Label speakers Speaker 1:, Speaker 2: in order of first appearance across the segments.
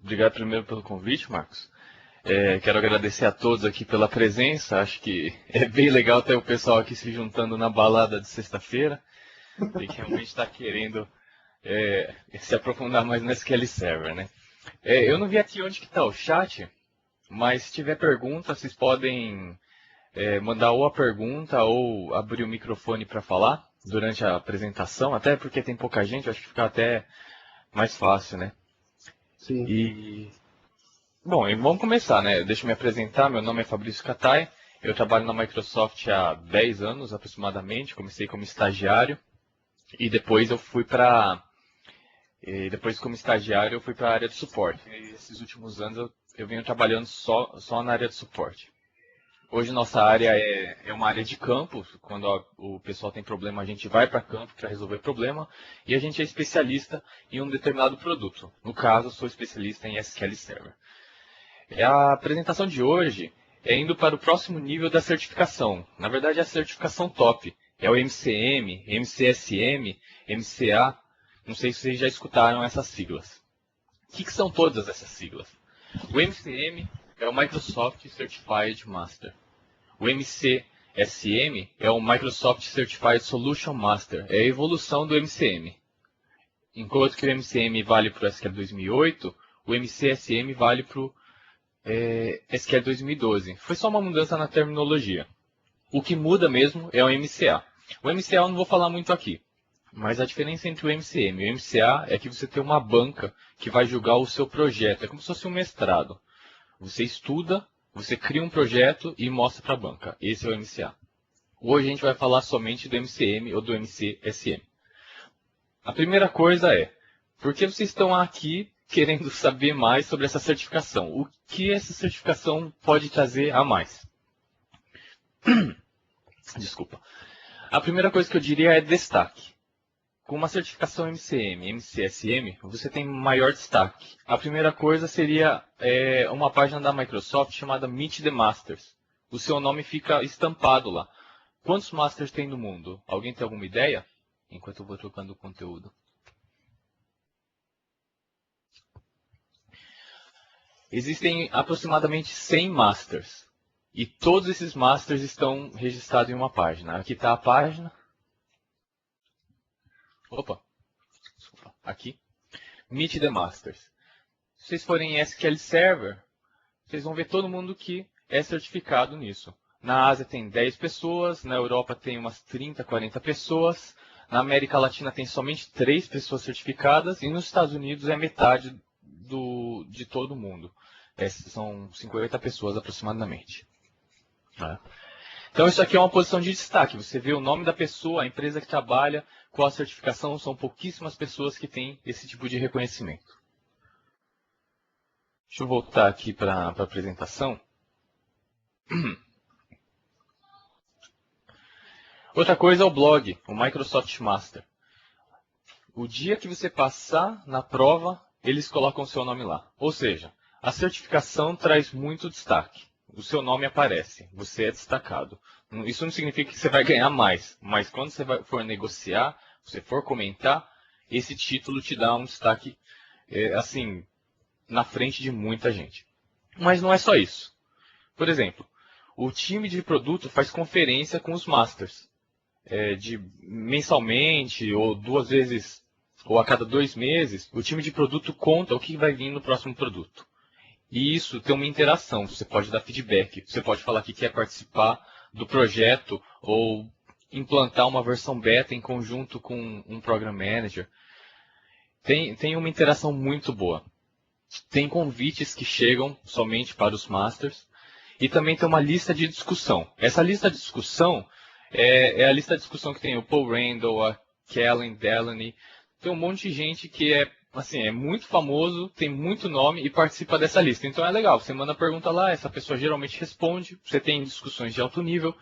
Speaker 1: Obrigado primeiro pelo convite, Marcos. Quero agradecer a todos aqui pela presença. Acho que é bem legal ter o pessoal aqui se juntando na balada de sexta-feira. Tem que realmente estar querendo se aprofundar mais no SQL Server, né? Eu não vi aqui onde que está o chat, mas se tiver pergunta, vocês podem mandar ou a pergunta ou abrir o microfone para falar durante a apresentação, até porque tem pouca gente, acho que fica até mais fácil, né?
Speaker 2: Sim.
Speaker 1: Bom, e vamos começar, né? Deixa eu me apresentar. Meu nome é Fabrício Catai. Eu trabalho na Microsoft há 10 anos aproximadamente. Comecei como estagiário e depois como estagiário eu fui para a área de suporte. E esses últimos anos eu venho trabalhando só na área de suporte. Hoje nossa área é uma área de campo. Quando o pessoal tem problema, a gente vai para campo para resolver problema. E a gente é especialista em um determinado produto. No caso, eu sou especialista em SQL Server. A apresentação de hoje é indo para o próximo nível da certificação. Na verdade, é a certificação top. É o MCM, MCSM, MCA. Não sei se vocês já escutaram essas siglas. O que são todas essas siglas? O MCM é o Microsoft Certified Master. O MCSM é o Microsoft Certified Solution Master. É a evolução do MCM. Enquanto que o MCM vale para o SQL 2008, o MCSM vale para o SQL 2012. Foi só uma mudança na terminologia. O que muda mesmo é o MCA. O MCA eu não vou falar muito aqui, mas a diferença entre o MCM e o MCA é que você tem uma banca que vai julgar o seu projeto. É como se fosse um mestrado. Você estuda, você cria um projeto e mostra para a banca. Esse é o MCA. Hoje a gente vai falar somente do MCM ou do MCSM. A primeira coisa é, por que vocês estão aqui querendo saber mais sobre essa certificação? O que essa certificação pode trazer a mais? Desculpa. A primeira coisa que eu diria é destaque. Com uma certificação MCM, MCSM, você tem maior destaque. A primeira coisa seria uma página da Microsoft chamada Meet the Masters. O seu nome fica estampado lá. Quantos Masters tem no mundo? Alguém tem alguma ideia? Enquanto eu vou trocando o conteúdo. Existem aproximadamente 100 Masters. E todos esses Masters estão registrados em uma página. Aqui está a página. Opa, desculpa. Aqui. Meet the Masters. Se vocês forem em SQL Server, vocês vão ver todo mundo que é certificado nisso. Na Ásia tem 10 pessoas, na Europa tem umas 30, 40 pessoas, na América Latina tem somente 3 pessoas certificadas e nos Estados Unidos é metade de todo mundo. São 50 pessoas aproximadamente. Então isso aqui é uma posição de destaque. Você vê o nome da pessoa, a empresa que trabalha, qual a certificação, são pouquíssimas pessoas que têm esse tipo de reconhecimento. Deixa eu voltar aqui para a apresentação. Outra coisa é o blog, o Microsoft Master. O dia que você passar na prova, eles colocam o seu nome lá. Ou seja, a certificação traz muito destaque. O seu nome aparece, você é destacado. Isso não significa que você vai ganhar mais, mas quando você for negociar, você for comentar, esse título te dá um destaque assim, na frente de muita gente. Mas não é só isso. Por exemplo, o time de produto faz conferência com os masters. Mensalmente ou 2 vezes ou a cada 2 meses, o time de produto conta o que vai vir no próximo produto. E isso tem uma interação, você pode dar feedback, você pode falar que quer participar do projeto ou implantar uma versão beta em conjunto com um Program Manager. Tem uma interação muito boa. Tem convites que chegam somente para os masters e também tem uma lista de discussão. Essa lista de discussão é a lista de discussão que tem o Paul Randall, a Kellen Delaney. Tem um monte de gente que é muito famoso, tem muito nome e participa dessa lista. Então é legal, você manda a pergunta lá, essa pessoa geralmente responde, você tem discussões de alto nível,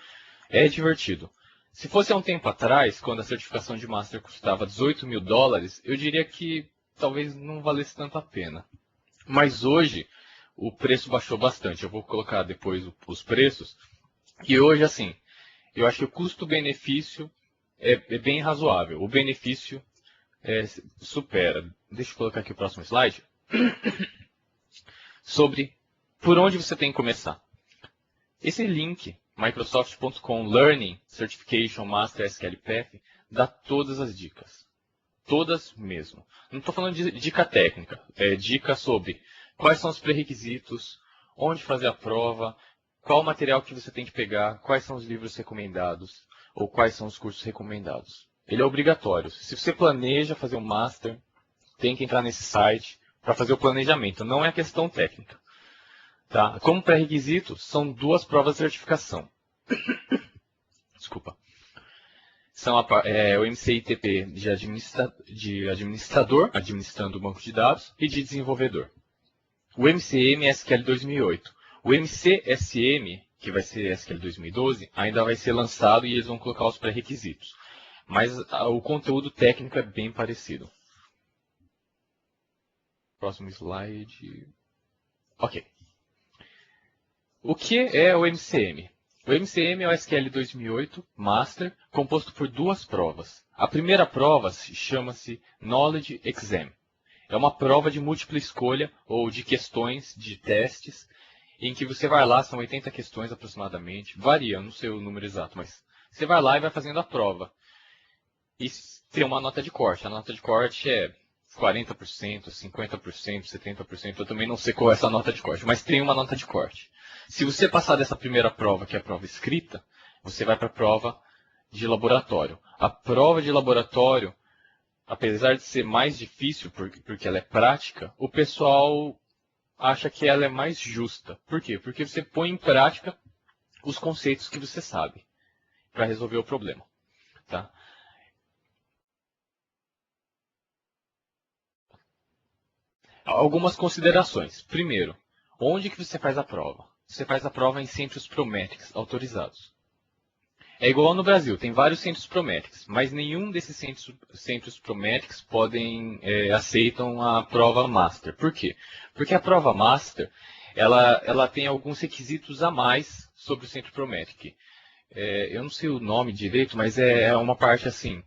Speaker 1: é divertido. Se fosse há um tempo atrás, quando a certificação de Master custava $18 mil, eu diria que talvez não valesse tanto a pena. Mas hoje o preço baixou bastante. Eu vou colocar depois os preços. E hoje, assim, eu acho que o custo-benefício é bem razoável. O benefício supera. Deixa eu colocar aqui o próximo slide. sobre por onde você tem que começar. Esse link, microsoft.com Learning Certification Master SQL Path, dá todas as dicas. Todas mesmo. Não estou falando de dica técnica, é dica sobre quais são os pré-requisitos, onde fazer a prova, qual o material que você tem que pegar, quais são os livros recomendados, ou quais são os cursos recomendados. Ele é obrigatório. Se você planeja fazer um Master, tem que entrar nesse site para fazer o planejamento. Não é questão técnica. Tá? Como pré-requisito, são 2 provas de certificação. Desculpa. São o MCITP de administrador, administrando o banco de dados, e de desenvolvedor. O MCM SQL 2008. O MCSM, que vai ser SQL 2012, ainda vai ser lançado e eles vão colocar os pré-requisitos. Mas o conteúdo técnico é bem parecido. Próximo slide. Ok. O que é o MCM? O MCM é o SQL 2008 Master, composto por 2 provas. A primeira prova chama-se Knowledge Exam. É uma prova de múltipla escolha ou de questões, de testes, em que você vai lá, são 80 questões aproximadamente, varia, não sei o número exato, mas você vai lá e vai fazendo a prova. E tem uma nota de corte. A nota de corte é 40%, 50%, 70%. Eu também não sei qual é essa nota de corte, mas tem uma nota de corte. Se você passar dessa primeira prova, que é a prova escrita, você vai para a prova de laboratório. A prova de laboratório, apesar de ser mais difícil, porque ela é prática, o pessoal acha que ela é mais justa. Por quê? Porque você põe em prática os conceitos que você sabe para resolver o problema. Tá? Algumas considerações. Primeiro, onde que você faz a prova? Você faz a prova em centros Prometrics autorizados. É igual no Brasil, tem vários centros Prometrics, mas nenhum desses centros Prometrics aceitam a prova Master. Por quê? Porque a prova Master, ela tem alguns requisitos a mais sobre o centro Prometric. Eu não sei o nome direito, mas é uma parte assim,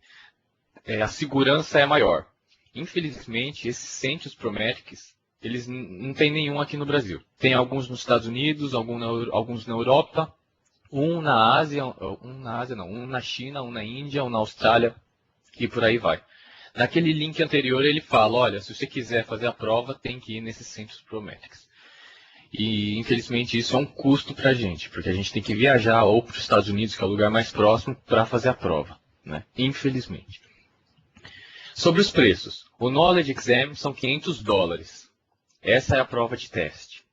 Speaker 1: a segurança é maior. Infelizmente, esses centros Prometrics, eles não tem nenhum aqui no Brasil. Tem alguns nos Estados Unidos, alguns na Europa, um na Ásia, um na China, um na Índia, um na Austrália e por aí vai. Naquele link anterior ele fala, olha, se você quiser fazer a prova, tem que ir nesses centros Prometrics. E infelizmente isso é um custo para a gente, porque a gente tem que viajar ou para os Estados Unidos, que é o lugar mais próximo, para fazer a prova, né? Infelizmente. Sobre os preços, o Knowledge Exam são $500. Essa é a prova de teste.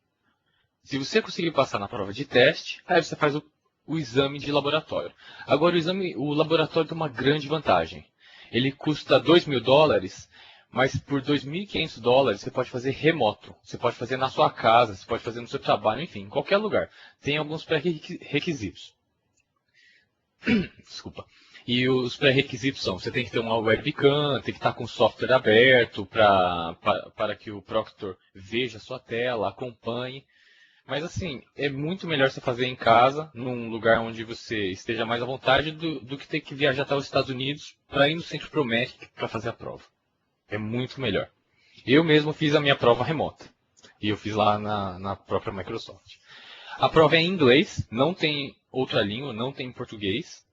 Speaker 1: Se você conseguir passar na prova de teste, aí você faz o exame de laboratório. Agora, o laboratório tem uma grande vantagem. Ele custa $2.000, mas por $2.500 você pode fazer remoto. Você pode fazer na sua casa, você pode fazer no seu trabalho, enfim, em qualquer lugar. Tem alguns pré-requisitos. Desculpa. E os pré-requisitos são, você tem que ter uma webcam, tem que estar com o software aberto para que o Proctor veja a sua tela, acompanhe. Mas assim, é muito melhor você fazer em casa, num lugar onde você esteja mais à vontade, do que ter que viajar até os Estados Unidos para ir no Centro Prometric para fazer a prova. É muito melhor. Eu mesmo fiz a minha prova remota. E eu fiz lá na própria Microsoft. A prova é em inglês, não tem outra língua, não tem em português.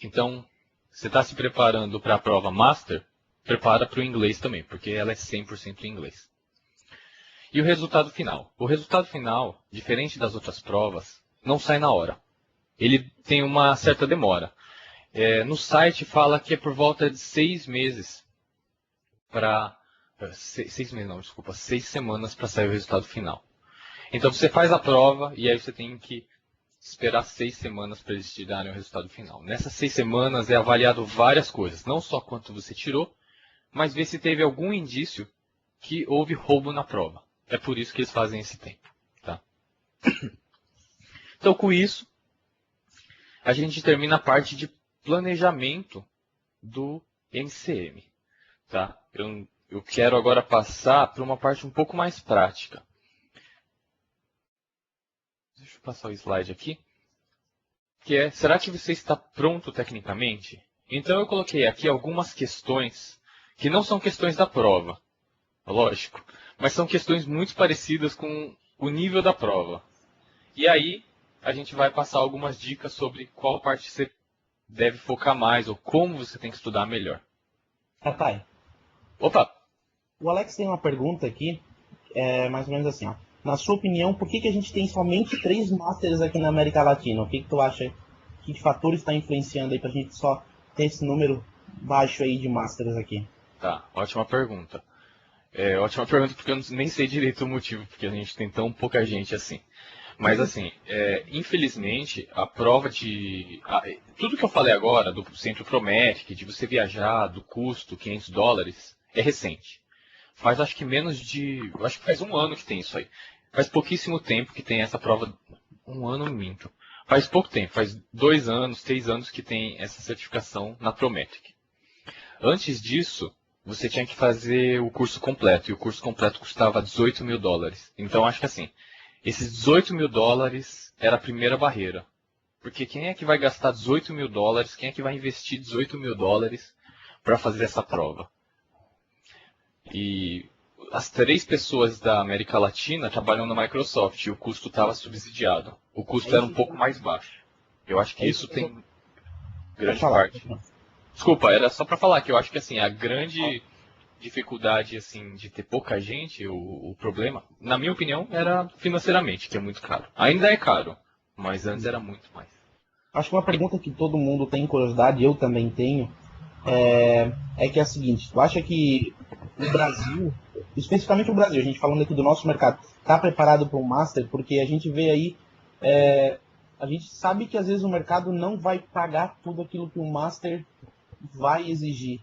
Speaker 1: Então, você está se preparando para a prova Master, prepara para o inglês também, porque ela é 100% em inglês. E o resultado final? O resultado final, diferente das outras provas, não sai na hora. Ele tem uma certa demora. No site fala que é por volta de 6 meses para... 6 meses não, desculpa, 6 semanas para sair o resultado final. Então você faz a prova e aí você tem que esperar 6 semanas para eles te darem o resultado final. Nessas 6 semanas é avaliado várias coisas, não só quanto você tirou, mas ver se teve algum indício que houve roubo na prova. É por isso que eles fazem esse tempo. Tá? Então, com isso, a gente termina a parte de planejamento do MCM. Tá? Eu quero agora passar para uma parte um pouco mais prática. Deixa eu passar o slide aqui. Que é, será que você está pronto tecnicamente? Então, eu coloquei aqui algumas questões que não são questões da prova, lógico. Mas são questões muito parecidas com o nível da prova. E aí, a gente vai passar algumas dicas sobre qual parte você deve focar mais ou como você tem que estudar melhor.
Speaker 3: Papai,
Speaker 1: Opa!
Speaker 3: o Alex tem uma pergunta aqui, mais ou menos assim, ó. Na sua opinião, por que a gente tem somente 3 Masters aqui na América Latina? O que tu acha? Que fatores está influenciando aí pra gente só ter esse número baixo aí de Masters aqui?
Speaker 1: Tá, ótima pergunta. Ótima pergunta porque eu nem sei direito o motivo, porque a gente tem tão pouca gente assim. Mas assim, infelizmente, a prova de... tudo que eu falei agora, do Centro Prometric, de você viajar, do custo, $500, é recente. Faz acho que menos de... acho que faz um ano que tem isso aí. Faz pouquíssimo tempo que tem essa prova... Um ano, minto. Faz pouco tempo, faz 2 anos, 3 anos que tem essa certificação na Prometric. Antes disso, você tinha que fazer o curso completo, e o curso completo custava $18 mil. Então acho que assim, esses $18 mil era a primeira barreira. Porque quem é que vai gastar $18 mil? Quem é que vai investir $18 mil para fazer essa prova? E as 3 pessoas da América Latina trabalham na Microsoft e o custo estava subsidiado. O custo era um pouco mais baixo. Eu acho que isso tem grande parte. Desculpa, era só para falar que eu acho que assim, a grande dificuldade assim de ter pouca gente, o problema, na minha opinião, era financeiramente, que é muito caro. Ainda é caro, mas antes era muito mais.
Speaker 3: Acho que uma pergunta que todo mundo tem curiosidade, eu também tenho, que é a seguinte: tu acha que o Brasil, especificamente o Brasil, a gente falando aqui do nosso mercado, está preparado para um Master? Porque a gente vê aí, a gente sabe que às vezes o mercado não vai pagar tudo aquilo que um Master vai exigir.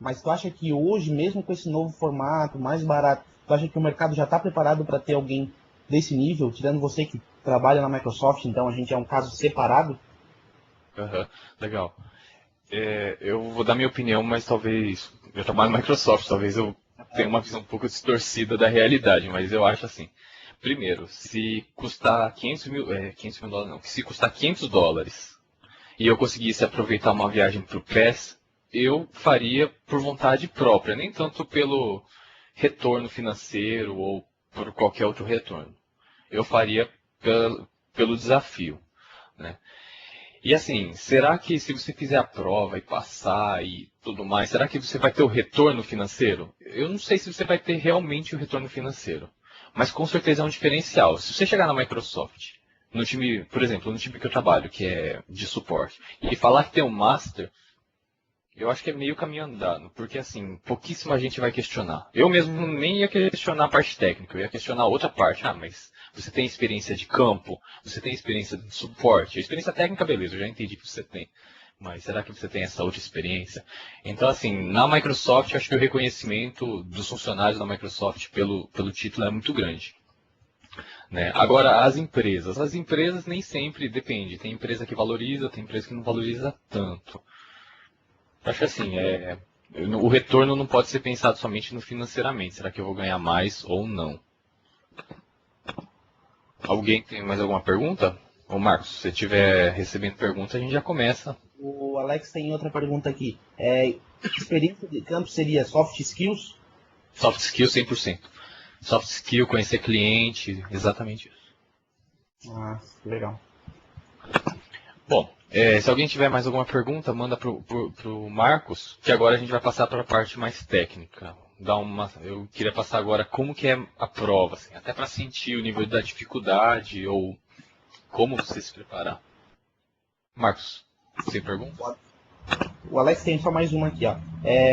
Speaker 3: Mas tu acha que hoje, mesmo com esse novo formato, mais barato, tu acha que o mercado já está preparado para ter alguém desse nível? Tirando você que trabalha na Microsoft, então a gente é um caso separado?
Speaker 1: Legal. Eu vou dar minha opinião, mas talvez... Eu trabalho na Microsoft, talvez eu tenha uma visão um pouco distorcida da realidade, mas eu acho assim. Primeiro, se custar $500 mil... $500 mil não. Se custar $500 e eu conseguisse aproveitar uma viagem para o PES, eu faria por vontade própria, nem tanto pelo retorno financeiro ou por qualquer outro retorno. Eu faria pelo desafio, né? E assim, será que se você fizer a prova e passar e tudo mais, será que você vai ter o retorno financeiro? Eu não sei se você vai ter realmente o retorno financeiro, mas com certeza é um diferencial. Se você chegar na Microsoft, no time, por exemplo, no time que eu trabalho, que é de suporte, e falar que tem um Master, eu acho que é meio caminho andado, porque assim, pouquíssima gente vai questionar. Eu mesmo nem ia questionar a parte técnica, eu ia questionar a outra parte. Mas você tem experiência de campo, você tem experiência de suporte. A experiência técnica, beleza, eu já entendi que você tem. Mas será que você tem essa outra experiência? Então, assim, na Microsoft, eu acho que o reconhecimento dos funcionários da Microsoft pelo título é muito grande. Né? Agora, as empresas nem sempre depende. Tem empresa que valoriza, tem empresa que não valoriza tanto. Acho que assim, o retorno não pode ser pensado somente no financeiramente. Será que eu vou ganhar mais ou não? Alguém tem mais alguma pergunta? Ô Marcos, se você estiver recebendo pergunta, a gente já começa.
Speaker 3: O Alex tem outra pergunta aqui. Experiência de campo seria soft skills?
Speaker 1: Soft skill 100%. Soft skill, conhecer cliente, exatamente isso.
Speaker 3: Ah, legal.
Speaker 1: Bom, se alguém tiver mais alguma pergunta, manda pro Marcos, que agora a gente vai passar para a parte mais técnica. Eu queria passar agora como que é a prova, assim, até para sentir o nível da dificuldade ou como você se preparar. Marcos, sem pergunta?
Speaker 3: O Alex tem só mais uma aqui, ó.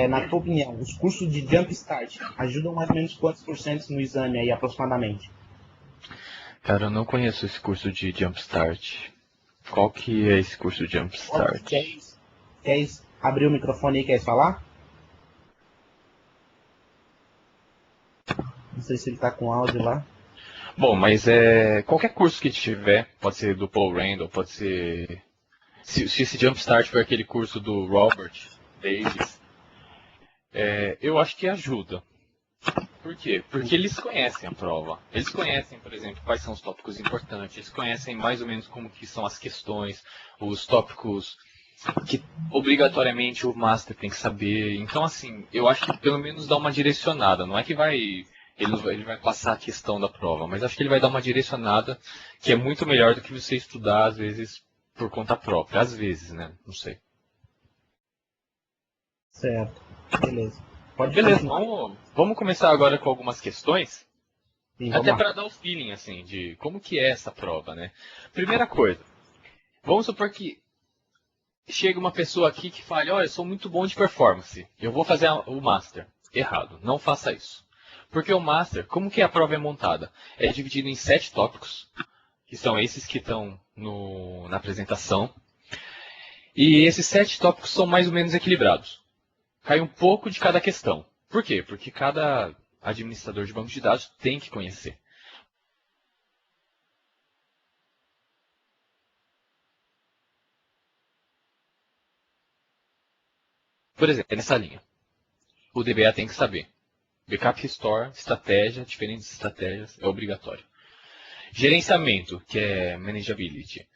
Speaker 3: Na tua opinião, os cursos de Jumpstart ajudam mais ou menos quantos por cento no exame aí, aproximadamente?
Speaker 1: Cara, eu não conheço esse curso de Jumpstart. Qual que é esse curso de Jumpstart?
Speaker 3: Quer abrir o microfone aí, quer falar? Não sei se ele tá com áudio lá.
Speaker 1: Bom, mas qualquer curso que tiver, pode ser do Paul Randall, pode ser... Se esse Jumpstart for aquele curso do Robert Davis, eu acho que ajuda. Por quê? Porque eles conhecem a prova. Eles conhecem, por exemplo, quais são os tópicos importantes. Eles conhecem mais ou menos como que são as questões, os tópicos que obrigatoriamente o master tem que saber. Então, assim, eu acho que pelo menos dá uma direcionada. Não é que ele vai passar a questão da prova, mas acho que ele vai dar uma direcionada que é muito melhor do que você estudar, às vezes, por conta própria. Às vezes, né? Não sei.
Speaker 3: Certo. Beleza. Pode
Speaker 1: Beleza,
Speaker 3: continuar.
Speaker 1: vamos começar agora com algumas questões.
Speaker 3: Sim, vamos
Speaker 1: Até
Speaker 3: lá.
Speaker 1: para dar o feeling, assim, de como que é essa prova, né? Primeira coisa, vamos supor que chega uma pessoa aqui que fala, olha, eu sou muito bom de performance, eu vou fazer o Master. Errado, não faça isso. Porque o Master, como que a prova é montada? É dividido em 7 tópicos, que são esses que estão na apresentação. E esses 7 tópicos são mais ou menos equilibrados. Cai um pouco de cada questão. Por quê? Porque cada administrador de banco de dados tem que conhecer. Por exemplo, nessa linha, o DBA tem que saber. Backup Restore, estratégia, diferentes estratégias, é obrigatório. Gerenciamento, que é Manageability.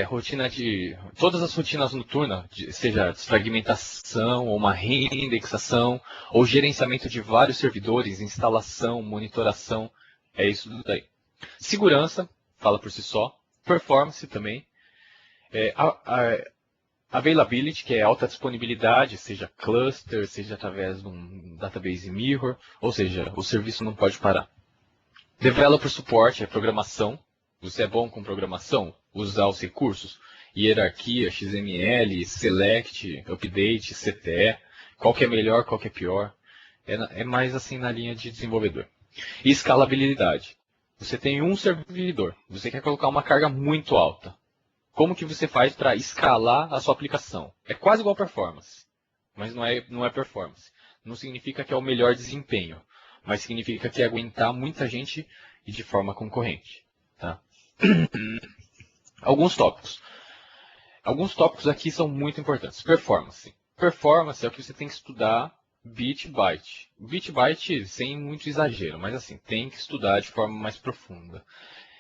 Speaker 1: Rotina de. Todas as rotinas noturnas, seja desfragmentação, ou uma reindexação, ou gerenciamento de vários servidores, instalação, monitoração, é isso daí. Segurança, fala por si só. Performance também. Availability, que é alta disponibilidade, seja cluster, seja através de um database mirror, ou seja, o serviço não pode parar. Developer support é programação. Você é bom com programação? Usar os recursos, hierarquia, XML, select, update, CTE, qual que é melhor, qual que é pior. É mais assim na linha de desenvolvedor. E escalabilidade. Você tem um servidor, você quer colocar uma carga muito alta. Como que você faz para escalar a sua aplicação? É quase igual performance, mas não é performance. Não significa que é o melhor desempenho, mas significa que é aguentar muita gente e de forma concorrente. Tá? Alguns tópicos. Alguns tópicos aqui são muito importantes. Performance. Performance é o que você tem que estudar bit byte. Bit byte sem muito exagero, mas assim, tem que estudar de forma mais profunda.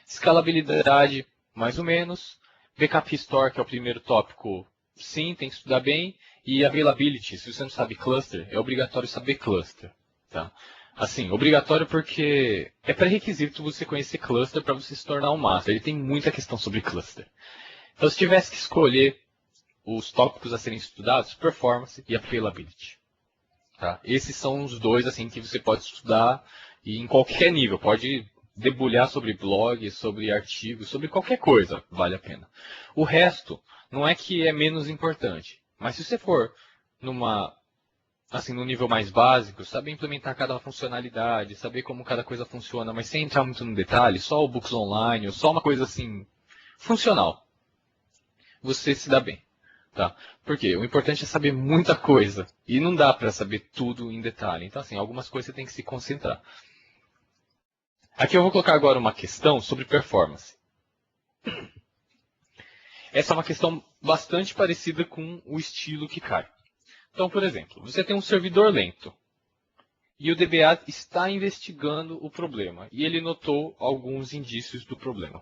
Speaker 1: Escalabilidade, mais ou menos. Backup Restore, que é o primeiro tópico, sim, tem que estudar bem. E Availability, se você não sabe cluster, é obrigatório saber cluster. Tá? Assim, obrigatório porque é pré-requisito você conhecer cluster para você se tornar um master. Ele tem muita questão sobre cluster. Então, se tivesse que escolher os tópicos a serem estudados, performance e availability. Tá? Esses são os dois assim que você pode estudar e em qualquer nível. Pode debulhar sobre blog, sobre artigos, sobre qualquer coisa, vale a pena. O resto não é que é menos importante, mas se você for no nível mais básico, saber implementar cada funcionalidade, saber como cada coisa funciona, mas sem entrar muito no detalhe, só o Books Online, ou só uma coisa assim funcional, você se dá bem. Tá? Porque o importante é saber muita coisa e não dá para saber tudo em detalhe. Então, assim, algumas coisas você tem que se concentrar. Aqui eu vou colocar agora uma questão sobre performance. Essa é uma questão bastante parecida com o estilo que cai. Então, por exemplo, você tem um servidor lento e o DBA está investigando o problema e ele notou alguns indícios do problema.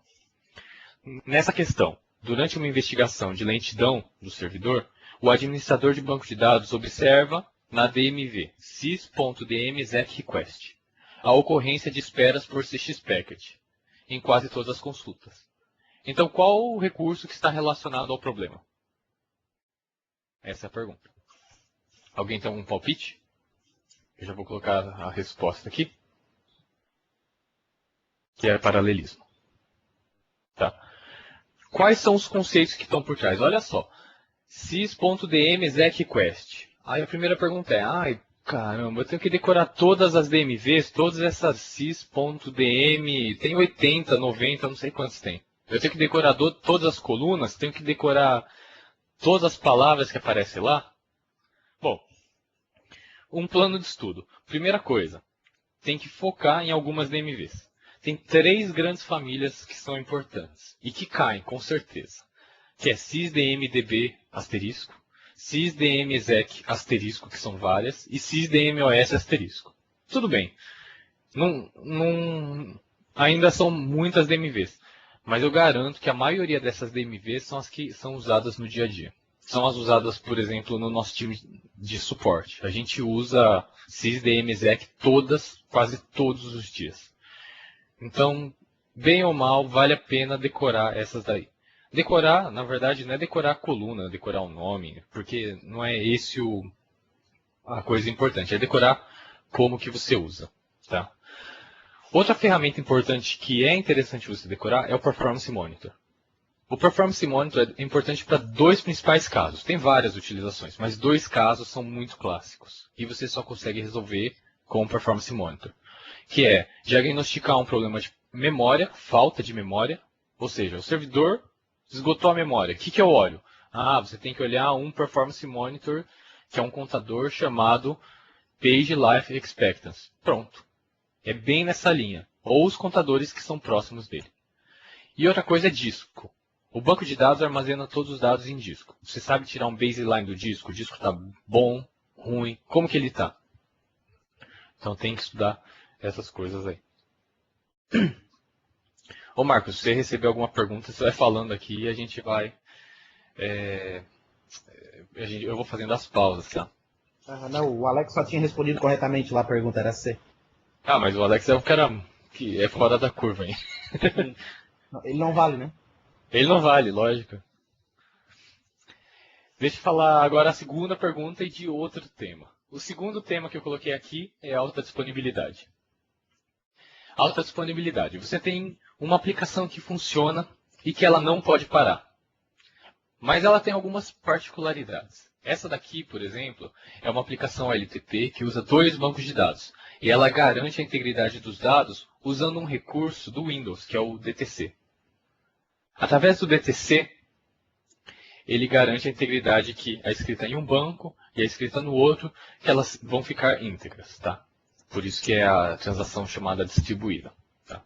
Speaker 1: Nessa questão, durante uma investigação de lentidão do servidor, o administrador de banco de dados observa na DMV sys.dm-exec-request a ocorrência de esperas por CX-packet em quase todas as consultas. Então, qual o recurso que está relacionado ao problema? Essa é a pergunta. Alguém tem algum palpite? Eu já vou colocar a resposta aqui, que é paralelismo. Tá? Quais são os conceitos que estão por trás? Olha só. sys.dm-exec-request. Aí a primeira pergunta é, ai, caramba, eu tenho que decorar todas as DMVs, todas essas sys.dm, tem 80, 90, não sei quantos tem. Eu tenho que decorar todas as colunas, tenho que decorar todas as palavras que aparecem lá? Bom, um plano de estudo. Primeira coisa, tem que focar em algumas DMVs. Tem 3 grandes famílias que são importantes e que caem, com certeza. Que é sysdmdb asterisco, sysdmexec asterisco, que são várias, e sysdmos asterisco. Tudo bem. Ainda são muitas DMVs. Mas eu garanto que a maioria dessas DMVs são as que são usadas no dia a dia. São as usadas, por exemplo, no nosso time de suporte. A gente usa SysDMZEC quase todos os dias. Então, bem ou mal, vale a pena decorar essas daí. Decorar, na verdade, não é decorar a coluna, decorar o nome, porque não é esse a coisa importante. É decorar como que você usa. Tá? Outra ferramenta importante que é interessante você decorar é o Performance Monitor. O Performance Monitor é importante para dois principais casos. Tem várias utilizações, mas dois casos são muito clássicos. E você só consegue resolver com o Performance Monitor. Que é diagnosticar um problema de memória, falta de memória. Ou seja, o servidor esgotou a memória. O que eu olho? Você tem que olhar um Performance Monitor, que é um contador chamado Page Life Expectancy. Pronto. É bem nessa linha. Ou os contadores que são próximos dele. E outra coisa é disco. O banco de dados armazena todos os dados em disco. Você sabe tirar um baseline do disco? O disco está bom, ruim? Como que ele está? Então tem que estudar essas coisas aí. Ô Marcos, se você receber alguma pergunta, você vai falando aqui e a gente vai... eu vou fazendo as pausas, tá?
Speaker 3: Não, o Alex só tinha respondido corretamente lá, a pergunta era C.
Speaker 1: Mas o Alex é o cara que é fora da curva, hein?
Speaker 3: Ele não vale, né?
Speaker 1: Ele não vale, lógico. Deixa eu falar agora a segunda pergunta e de outro tema. O segundo tema que eu coloquei aqui é alta disponibilidade. Alta disponibilidade. Você tem uma aplicação que funciona e que ela não pode parar. Mas ela tem algumas particularidades. Essa daqui, por exemplo, é uma aplicação LTP que usa dois bancos de dados. E ela garante a integridade dos dados usando um recurso do Windows, que é o DTC. Através do DTC, ele garante a integridade que a escrita em um banco e a escrita no outro, que elas vão ficar íntegras. Tá? Por isso que é a transação chamada distribuída. Tá?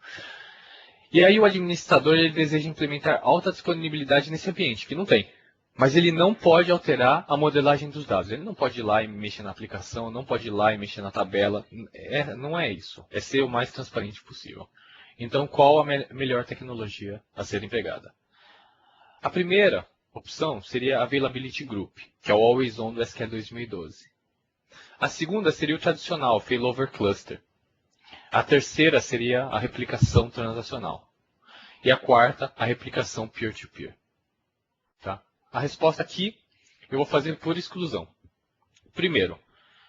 Speaker 1: E aí o administrador ele deseja implementar alta disponibilidade nesse ambiente, que não tem. Mas ele não pode alterar a modelagem dos dados. Ele não pode ir lá e mexer na aplicação, não pode ir lá e mexer na tabela. Não é isso. É ser o mais transparente possível. Então, qual a melhor tecnologia a ser empregada? A primeira opção seria a Availability Group, que é o Always On do SQL 2012. A segunda seria o tradicional Failover Cluster. A terceira seria a replicação transacional. E a quarta, a replicação peer-to-peer. Tá? A resposta aqui eu vou fazer por exclusão. Primeiro,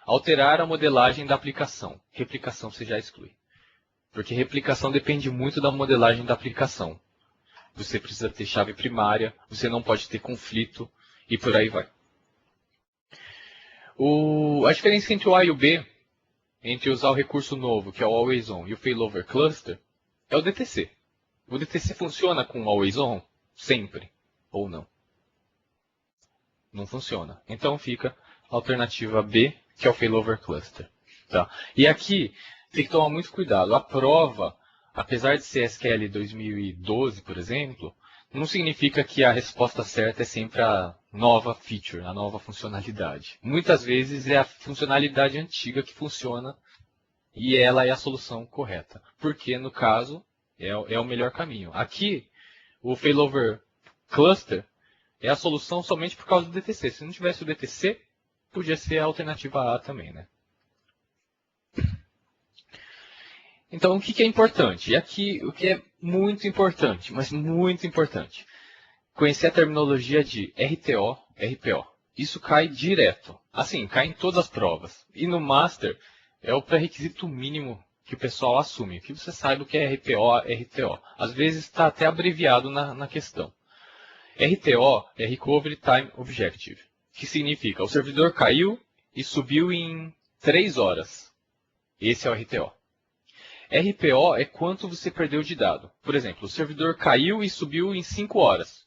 Speaker 1: alterar a modelagem da aplicação. Replicação você já exclui. Porque replicação depende muito da modelagem da aplicação. Você precisa ter chave primária, você não pode ter conflito e por aí vai. A diferença entre o A e o B, entre usar o recurso novo, que é o Always On, e o Failover Cluster, é o DTC. O DTC funciona com o Always On sempre ou não? Não funciona. Então fica a alternativa B, que é o Failover Cluster. Tá? E aqui tem que tomar muito cuidado. A prova, apesar de ser SQL 2012, por exemplo, não significa que a resposta certa é sempre a nova feature, a nova funcionalidade. Muitas vezes é a funcionalidade antiga que funciona e ela é a solução correta. Porque, no caso, é o melhor caminho. Aqui, o Failover Cluster é a solução somente por causa do DTC. Se não tivesse o DTC, podia ser a alternativa A também, né? Então, o que é importante? E aqui, o que é muito importante, mas muito importante, conhecer a terminologia de RTO, RPO. Isso cai direto. Assim, cai em todas as provas. E no Master, é o pré-requisito mínimo que o pessoal assume. Que você saiba o que é RPO, RTO. Às vezes está até abreviado na questão. RTO é Recovery Time Objective, que significa o servidor caiu e subiu em 3 horas. Esse é o RTO. RPO é quanto você perdeu de dado. Por exemplo, o servidor caiu e subiu em 5 horas.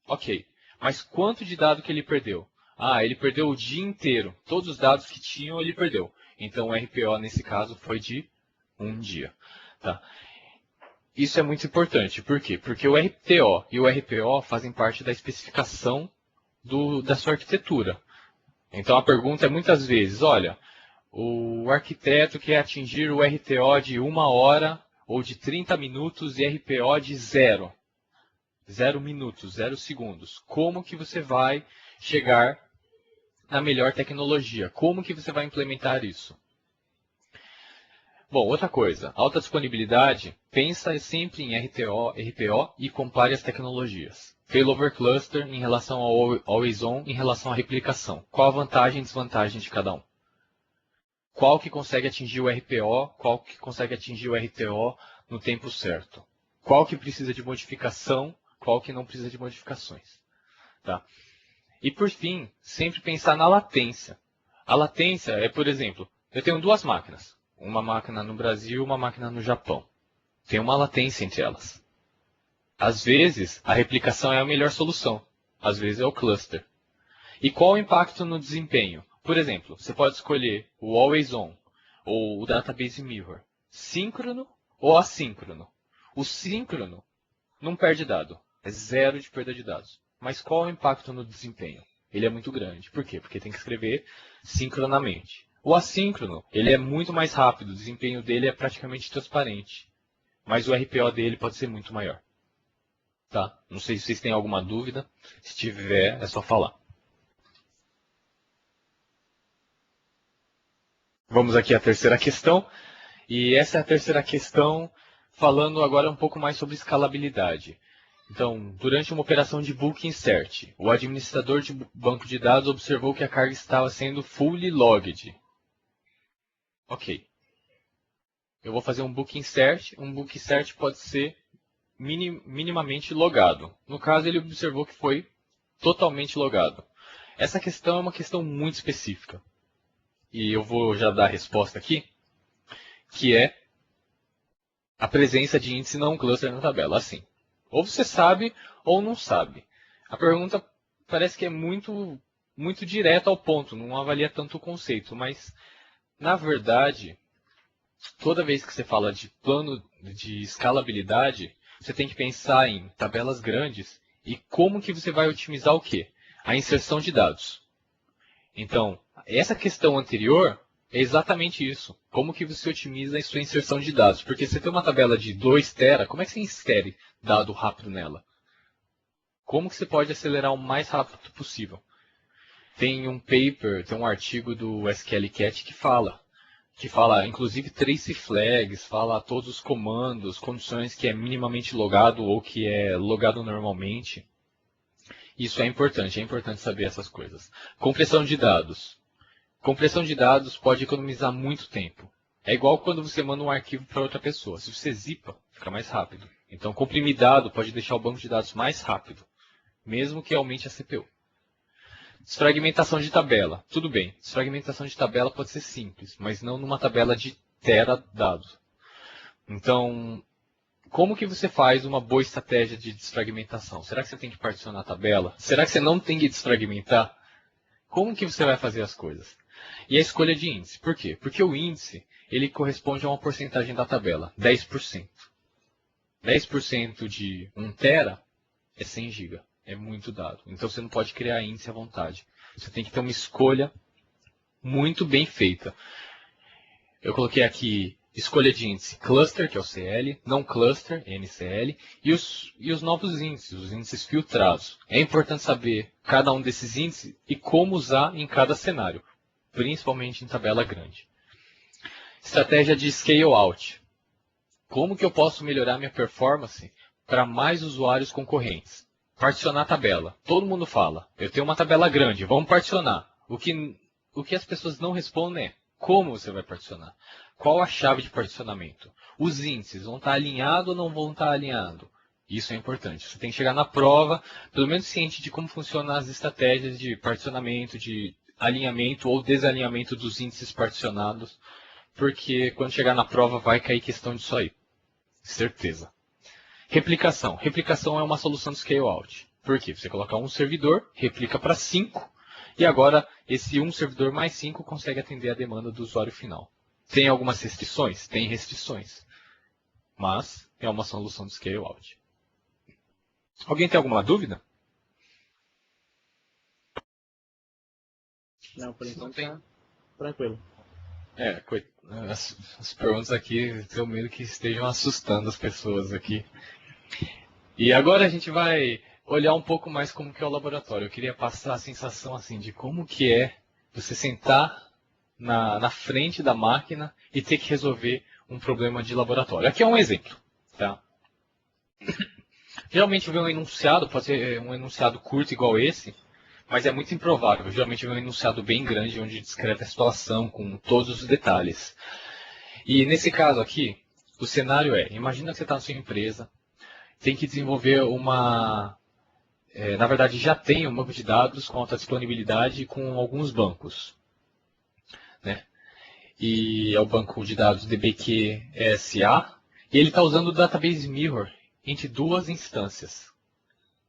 Speaker 1: Ok, mas quanto de dado que ele perdeu? Ele perdeu o dia inteiro. Todos os dados que tinham ele perdeu. Então o RPO nesse caso foi de 1 dia. Tá? Isso é muito importante. Por quê? Porque o RTO e o RPO fazem parte da especificação da sua arquitetura. Então a pergunta é muitas vezes, olha, o arquiteto quer atingir o RTO de 1 hora ou de 30 minutos e RPO de 0. 0 minutos, 0 segundos. Como que você vai chegar na melhor tecnologia? Como que você vai implementar isso? Bom, outra coisa, alta disponibilidade, pensa sempre em RPO e compare as tecnologias. Failover cluster em relação ao always on, em relação à replicação. Qual a vantagem e desvantagem de cada um? Qual que consegue atingir o RPO, qual que consegue atingir o RTO no tempo certo? Qual que precisa de modificação, qual que não precisa de modificações? Tá? E por fim, sempre pensar na latência. A latência é, por exemplo, eu tenho duas máquinas. Uma máquina no Brasil e uma máquina no Japão. Tem uma latência entre elas. Às vezes, a replicação é a melhor solução. Às vezes é o cluster. E qual o impacto no desempenho? Por exemplo, você pode escolher o Always On ou o Database Mirror. Síncrono ou assíncrono. O síncrono não perde dado. É zero de perda de dados. Mas qual o impacto no desempenho? Ele é muito grande. Por quê? Porque tem que escrever sincronamente. O assíncrono, ele é muito mais rápido, o desempenho dele é praticamente transparente. Mas o RPO dele pode ser muito maior. Tá? Não sei se vocês têm alguma dúvida. Se tiver, é só falar. Vamos aqui à terceira questão. E essa é a terceira questão, falando agora um pouco mais sobre escalabilidade. Então, durante uma operação de book insert, o administrador de banco de dados observou que a carga estava sendo fully logged. Ok. Eu vou fazer um book insert. Um book insert pode ser minimamente logado. No caso, ele observou que foi totalmente logado. Essa questão é uma questão muito específica. E eu vou já dar a resposta aqui, que é a presença de índice não cluster na tabela. Assim, ou você sabe ou não sabe. A pergunta parece que é muito direta ao ponto, não avalia tanto o conceito, mas, na verdade, toda vez que você fala de plano de escalabilidade, você tem que pensar em tabelas grandes e como que você vai otimizar o quê? A inserção de dados. Então, essa questão anterior é exatamente isso. Como que você otimiza a sua inserção de dados? Porque você tem uma tabela de 2 tera, como é que você insere dado rápido nela? Como que você pode acelerar o mais rápido possível? Tem um paper, tem um artigo do SQLcat que fala, inclusive, trace flags, fala todos os comandos, condições que é minimamente logado ou que é logado normalmente. Isso é importante saber essas coisas. Compressão de dados. Compressão de dados pode economizar muito tempo. É igual quando você manda um arquivo para outra pessoa. Se você zipa, fica mais rápido. Então, comprimir dado pode deixar o banco de dados mais rápido, mesmo que aumente a CPU. Desfragmentação de tabela. Tudo bem, desfragmentação de tabela pode ser simples, mas não numa tabela de tera dados. Então, como que você faz uma boa estratégia de desfragmentação? Será que você tem que particionar a tabela? Será que você não tem que desfragmentar? Como que você vai fazer as coisas? E a escolha de índice. Por quê? Porque o índice ele corresponde a uma porcentagem da tabela, 10%. 10% de 1 tera é 100 GB. É muito dado. Então você não pode criar índice à vontade. Você tem que ter uma escolha muito bem feita. Eu coloquei aqui escolha de índice cluster, que é o CL, não cluster, NCL, e os novos índices, os índices filtrados. É importante saber cada um desses índices e como usar em cada cenário, principalmente em tabela grande. Estratégia de scale out. Como que eu posso melhorar minha performance para mais usuários concorrentes? Particionar a tabela. Todo mundo fala, eu tenho uma tabela grande, vamos particionar. O que as pessoas não respondem é, como você vai particionar? Qual a chave de particionamento? Os índices vão estar alinhados ou não vão estar alinhados? Isso é importante. Você tem que chegar na prova, pelo menos ciente de como funcionam as estratégias de particionamento, de alinhamento ou desalinhamento dos índices particionados, porque quando chegar na prova vai cair questão disso aí. Certeza. Replicação. Replicação é uma solução de scale out. Por quê? Você coloca um servidor, replica para 5, e agora esse um servidor mais 5 consegue atender a demanda do usuário final. Tem algumas restrições? Tem restrições. Mas é uma solução de scale out. Alguém tem alguma dúvida?
Speaker 3: Não, por enquanto tá tranquilo.
Speaker 1: As perguntas aqui, tenho medo que estejam assustando as pessoas aqui. E agora a gente vai olhar um pouco mais como que é o laboratório. Eu queria passar a sensação assim de como que é você sentar na frente da máquina e ter que resolver um problema de laboratório. Aqui é um exemplo. Tá? Geralmente vem um enunciado, pode ser um enunciado curto igual esse, mas é muito improvável. Geralmente vem um enunciado bem grande onde descreve a situação com todos os detalhes. E nesse caso aqui, o cenário é, imagina que você está na sua empresa, tem que desenvolver na verdade já tem um banco de dados com alta disponibilidade com alguns bancos. Né? E é o banco de dados DBQSA, e ele está usando o Database Mirror entre duas instâncias.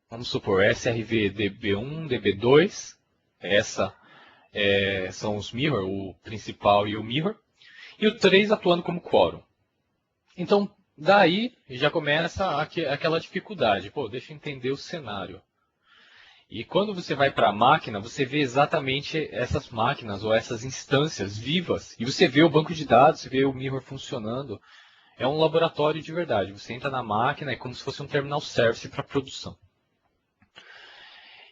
Speaker 1: Vamos supor, SRV DB1, DB2, são os Mirror, o principal e o Mirror, e o 3 atuando como quórum. Então, daí já começa aquela dificuldade. Pô, deixa eu entender o cenário. E quando você vai para a máquina, você vê exatamente essas máquinas ou essas instâncias vivas. E você vê o banco de dados, você vê o Mirror funcionando. É um laboratório de verdade. Você entra na máquina, é como se fosse um terminal service para produção.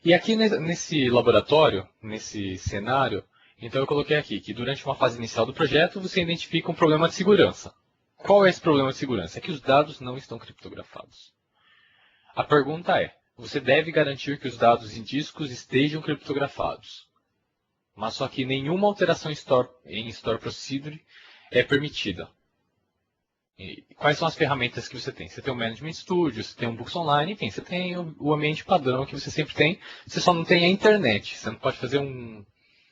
Speaker 1: E aqui nesse laboratório, nesse cenário, então eu coloquei aqui que durante uma fase inicial do projeto, você identifica um problema de segurança. Qual é esse problema de segurança? É que os dados não estão criptografados. A pergunta é, você deve garantir que os dados em discos estejam criptografados. Mas só que nenhuma alteração em Store Procedure é permitida. E quais são as ferramentas que você tem? Você tem o Management Studio, você tem o Books Online, enfim, você tem o ambiente padrão que você sempre tem, você só não tem a internet. Você não pode fazer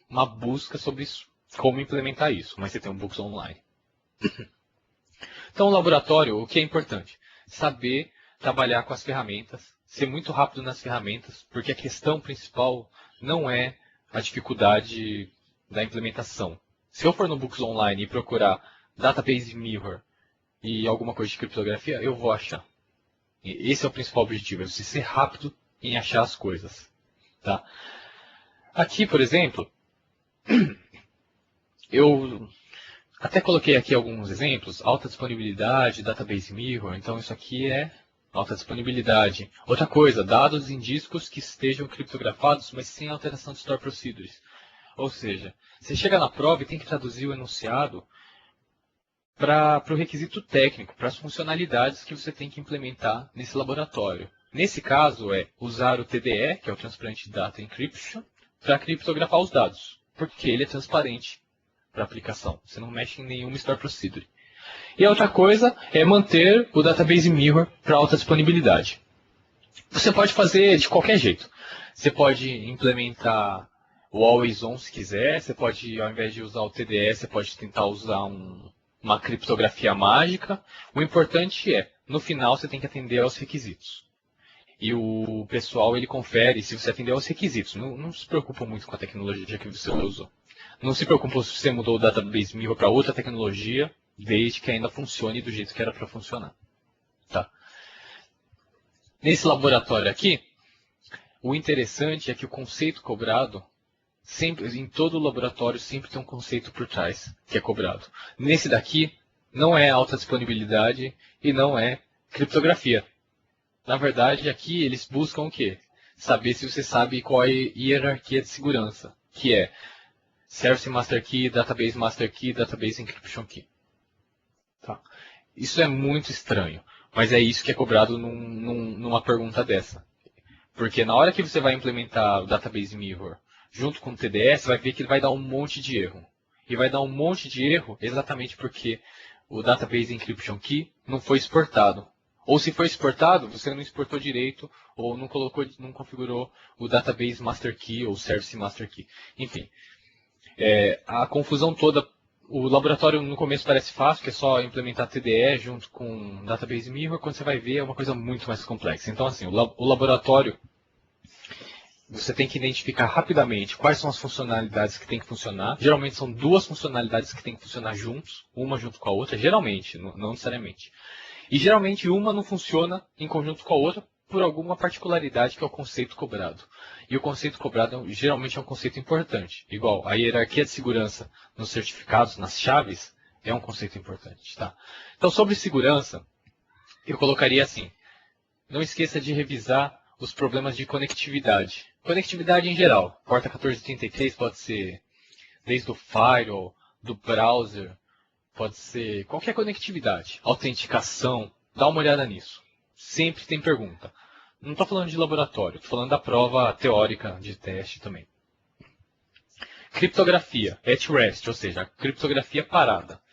Speaker 1: uma busca sobre isso, como implementar isso, mas você tem um Books Online. Então, o laboratório, o que é importante? Saber trabalhar com as ferramentas, ser muito rápido nas ferramentas, porque a questão principal não é a dificuldade da implementação. Se eu for no Books Online e procurar Database Mirror e alguma coisa de criptografia, eu vou achar. E esse é o principal objetivo, é você ser rápido em achar as coisas. Tá? Aqui, por exemplo, eu até coloquei aqui alguns exemplos, alta disponibilidade, Database Mirror, então isso aqui é alta disponibilidade. Outra coisa, dados em discos que estejam criptografados, mas sem alteração de Store Procedures. Ou seja, você chega na prova e tem que traduzir o enunciado para o requisito técnico, para as funcionalidades que você tem que implementar nesse laboratório. Nesse caso é usar o TDE, que é o Transparent Data Encryption, para criptografar os dados, porque ele é transparente para a aplicação. Você não mexe em nenhuma Store Procedure. E a outra coisa é manter o Database Mirror para alta disponibilidade. Você pode fazer de qualquer jeito. Você pode implementar o Always On se quiser, você pode, ao invés de usar o TDE, você pode tentar usar uma criptografia mágica. O importante é, no final, você tem que atender aos requisitos. E o pessoal, ele confere se você atender aos requisitos. Não se preocupa muito com a tecnologia que você usou. Não se preocupa se você mudou o Database Mirror para outra tecnologia, desde que ainda funcione do jeito que era para funcionar. Tá? Nesse laboratório aqui, o interessante é que o conceito cobrado, sempre, em todo laboratório, sempre tem um conceito por trás que é cobrado. Nesse daqui, não é alta disponibilidade e não é criptografia. Na verdade, aqui eles buscam o quê? Saber se você sabe qual é a hierarquia de segurança, que é Service Master Key, Database Master Key, Database Encryption Key. Tá. Isso é muito estranho, mas é isso que é cobrado numa pergunta dessa. Porque na hora que você vai implementar o Database Mirror junto com o TDS, você vai ver que ele vai dar um monte de erro. E vai dar um monte de erro exatamente porque o Database Encryption Key não foi exportado. Ou se foi exportado, você não exportou direito, ou não configurou o Database Master Key ou Service Master Key. Enfim, a confusão toda. O laboratório no começo parece fácil, que é só implementar TDE junto com Database Mirror, quando você vai ver é uma coisa muito mais complexa. Então, assim, o laboratório, você tem que identificar rapidamente quais são as funcionalidades que tem que funcionar. Geralmente são duas funcionalidades que tem que funcionar juntos, uma junto com a outra, geralmente, não necessariamente. E geralmente uma não funciona em conjunto com a outra por alguma particularidade que é o conceito cobrado. E o conceito cobrado geralmente é um conceito importante. Igual a hierarquia de segurança nos certificados, nas chaves, é um conceito importante. Tá? Então, sobre segurança, eu colocaria assim. não esqueça de revisar os problemas de conectividade. Conectividade em geral. Porta 1433 pode ser desde o firewall, do browser, pode ser qualquer conectividade. Autenticação, dá uma olhada nisso. Sempre tem pergunta. Não estou falando de laboratório, estou falando da prova teórica de teste também. Criptografia, at rest, ou seja, a criptografia parada.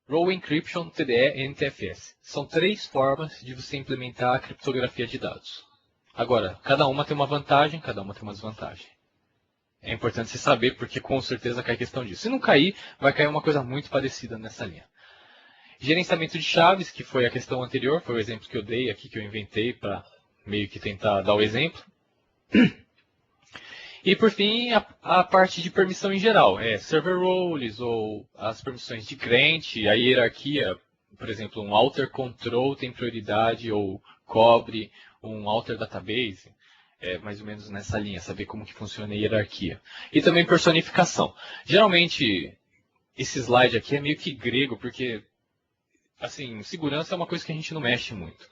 Speaker 1: Row Encryption, TDE e NTFS. São 3 formas de você implementar a criptografia de dados. Agora, cada uma tem uma vantagem, cada uma tem uma desvantagem. É importante você saber, porque com certeza cai questão disso. Se não cair, vai cair uma coisa muito parecida nessa linha. Gerenciamento de chaves, que foi a questão anterior, foi o exemplo que eu dei aqui, que eu inventei para meio que tentar dar o exemplo. E por fim, a parte de permissão em geral, server roles ou as permissões de cliente, a hierarquia, por exemplo, um alter control tem prioridade ou cobre um alter database, mais ou menos nessa linha, saber como que funciona a hierarquia. E também personificação. Geralmente, esse slide aqui é meio que grego, porque assim, segurança é uma coisa que a gente não mexe muito.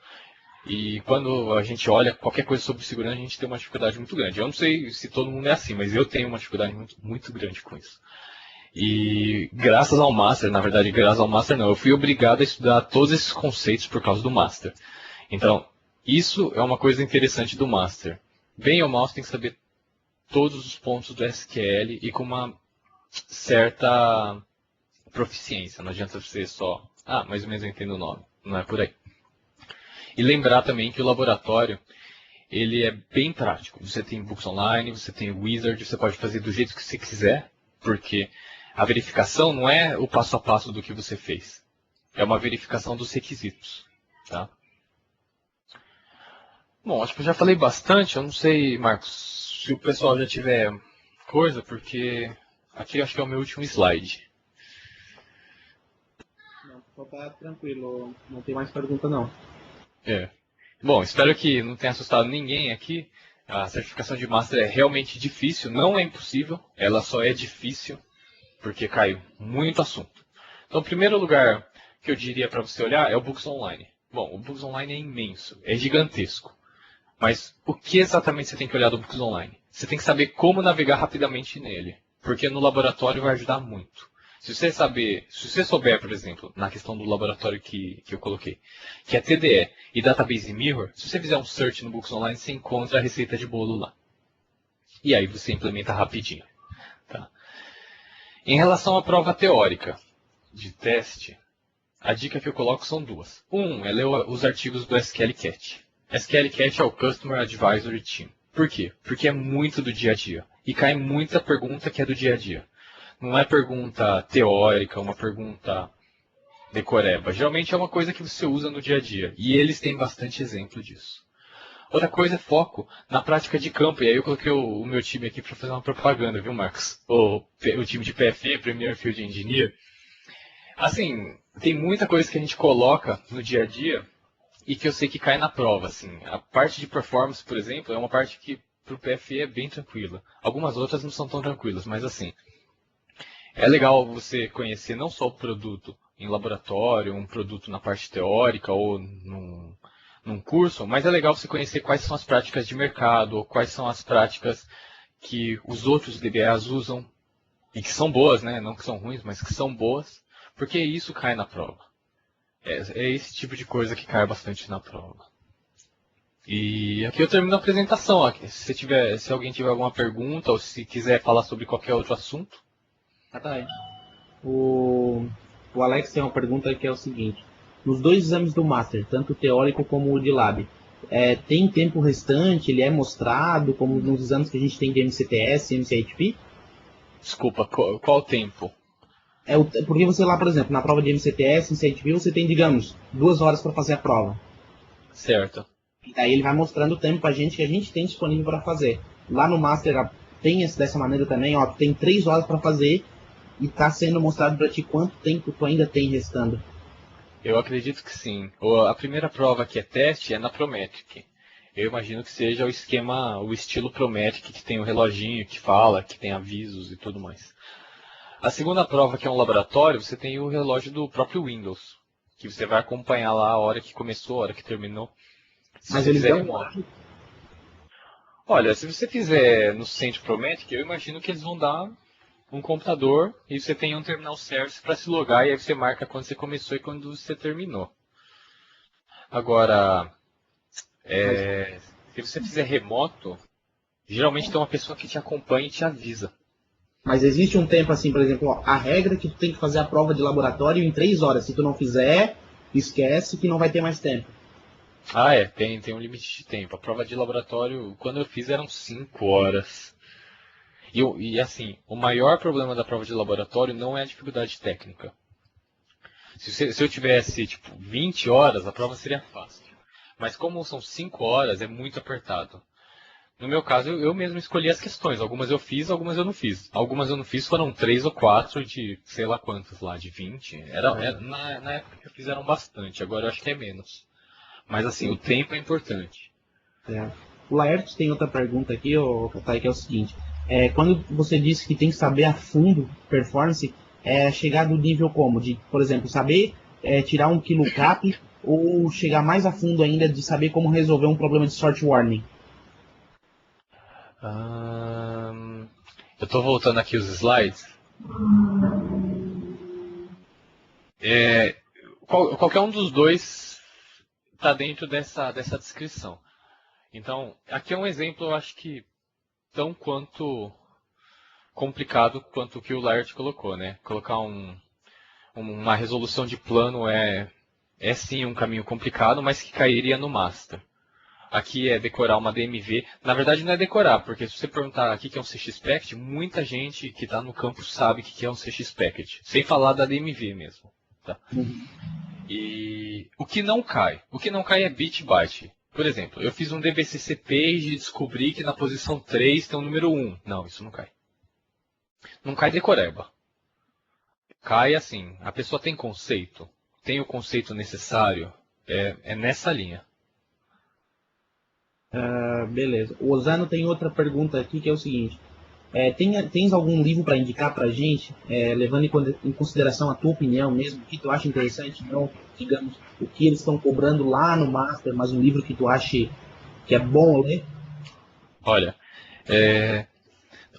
Speaker 1: E quando a gente olha qualquer coisa sobre segurança, a gente tem uma dificuldade muito grande. Eu não sei se todo mundo é assim, mas eu tenho uma dificuldade muito grande com isso. E graças ao Master, na verdade, graças ao Master não, eu fui obrigado a estudar todos esses conceitos por causa do Master. Então, isso é uma coisa interessante do Master. Bem ou mal, você tem que saber todos os pontos do SQL e com uma certa proficiência. Não adianta você só, mais ou menos eu entendo o nome. Não é por aí. E lembrar também que o laboratório, ele é bem prático. Você tem books online, você tem wizard, você pode fazer do jeito que você quiser, porque a verificação não é o passo a passo do que você fez. É uma verificação dos requisitos. Tá? Bom, acho que eu já falei bastante. Eu não sei, Marcos, se o pessoal já tiver coisa, porque aqui eu acho que é o meu último slide.
Speaker 3: Não, só tá tranquilo. Não tem mais pergunta, não.
Speaker 1: Bom, espero que não tenha assustado ninguém aqui. A certificação de Master é realmente difícil, não é impossível, ela só é difícil porque cai muito assunto. Então, o primeiro lugar que eu diria para você olhar é o Books Online. Bom, o Books Online é imenso, é gigantesco. Mas o que exatamente você tem que olhar do Books Online? Você tem que saber como navegar rapidamente nele, porque no laboratório vai ajudar muito. Se você souber, por exemplo, na questão do laboratório que eu coloquei, que é TDE e Database Mirror, se você fizer um search no Books Online, você encontra a receita de bolo lá. E aí você implementa rapidinho. Tá? Em relação à prova teórica de teste, a dica que eu coloco são duas. É ler os artigos do SQLcat. SQLcat é o Customer Advisory Team. Por quê? Porque é muito do dia a dia. E cai muita pergunta que é do dia a dia. Não é pergunta teórica, uma pergunta decoreba. Geralmente é uma coisa que você usa no dia a dia. E eles têm bastante exemplo disso. Outra coisa é foco na prática de campo. E aí eu coloquei o meu time aqui para fazer uma propaganda, viu, Marcos? O time de PFE, Premier Field Engineer. Assim, tem muita coisa que a gente coloca no dia a dia e que eu sei que cai na prova. Assim. A parte de performance, por exemplo, é uma parte que para o PFE é bem tranquila. Algumas outras não são tão tranquilas, mas assim... É legal você conhecer não só o produto em laboratório, um produto na parte teórica ou num curso, mas é legal você conhecer quais são as práticas de mercado, ou quais são as práticas que os outros DBAs usam, e que são boas, né? Não que são ruins, mas que são boas, porque isso cai na prova. É esse tipo de coisa que cai bastante na prova. E aqui eu termino a apresentação. Ó. Se alguém tiver alguma pergunta, ou se quiser falar sobre qualquer outro assunto.
Speaker 3: Tá aí. O Alex tem uma pergunta que é o seguinte. Nos 2 exames do Master, tanto o teórico como o de Lab, tem tempo restante? Ele é mostrado como nos exames que a gente tem de MCTS e MCITP?
Speaker 1: Desculpa, qual o tempo?
Speaker 3: Porque você lá, por exemplo, na prova de MCTS, MCITP, você tem, digamos, 2 horas para fazer a prova.
Speaker 1: Certo.
Speaker 3: E daí ele vai mostrando o tempo pra gente que a gente tem disponível para fazer. Lá no Master tem dessa maneira também, ó, tu tem 3 horas para fazer e está sendo mostrado para ti quanto tempo tu ainda tem restando.
Speaker 1: Eu acredito que sim. A primeira prova que é teste é na Prometric. Eu imagino que seja o estilo Prometric, que tem o reloginho que fala, que tem avisos e tudo mais. A segunda prova, que é um laboratório, você tem o relógio do próprio Windows, que você vai acompanhar lá a hora que começou, a hora que terminou. Se
Speaker 3: Mas
Speaker 1: você
Speaker 3: eles
Speaker 1: fizer
Speaker 3: dão
Speaker 1: remoto. Olha, se você fizer no Centro Prometric, eu imagino que eles vão dar um computador e você tem um terminal service para se logar e aí você marca quando você começou e quando você terminou. Agora, se você fizer remoto, geralmente tem uma pessoa que te acompanha e te avisa.
Speaker 3: Mas existe um tempo assim, por exemplo, ó, a regra é que tu tem que fazer a prova de laboratório em 3 horas. Se tu não fizer, esquece que não vai ter mais tempo.
Speaker 1: Ah, tem um limite de tempo. A prova de laboratório, quando eu fiz, eram 5 horas. E assim, o maior problema da prova de laboratório não é a dificuldade técnica. Se eu tivesse, tipo, 20 horas, a prova seria fácil. Mas como são 5 horas, é muito apertado. No meu caso, eu mesmo escolhi as questões. Algumas eu fiz, algumas eu não fiz. Algumas eu não fiz foram 3 ou 4 de sei lá quantas lá, de 20. Na época que eu fiz eram bastante, agora eu acho que é menos. Mas assim, o tempo é importante.
Speaker 3: É. O Laertes tem outra pergunta aqui, ô, Katai, que é o seguinte. Quando você disse que tem que saber a fundo performance, chegar do nível como? De, por exemplo, saber tirar um KiloCap ou chegar mais a fundo ainda de saber como resolver um problema de sort warning?
Speaker 1: Eu estou voltando aqui os slides. Qualquer um dos dois está dentro dessa descrição. Então, aqui é um exemplo, eu acho que tão quanto complicado quanto o que o Laird colocou, né? Colocar uma resolução de plano é sim um caminho complicado, mas que cairia no master. Aqui é decorar uma DMV. Na verdade não é decorar, porque se você perguntar aqui que é um CX-Packet, muita gente que está no campo sabe que é um CX-Packet. Sem falar da DMV mesmo. Tá? E o que não cai? O que não cai é bit byte. Por exemplo, eu fiz um DBCC page e descobri que na posição 3 tem o número 1. Não, isso não cai. Não cai decoreba. Cai assim, a pessoa tem conceito, tem o conceito necessário, é nessa linha.
Speaker 3: Beleza. O Osano tem outra pergunta aqui que é o seguinte. Tens algum livro para indicar para a gente, levando em consideração a tua opinião mesmo, o que tu acha interessante, não, digamos, o que eles estão cobrando lá no Master, mas um livro que tu ache que é bom ler?
Speaker 1: Olha,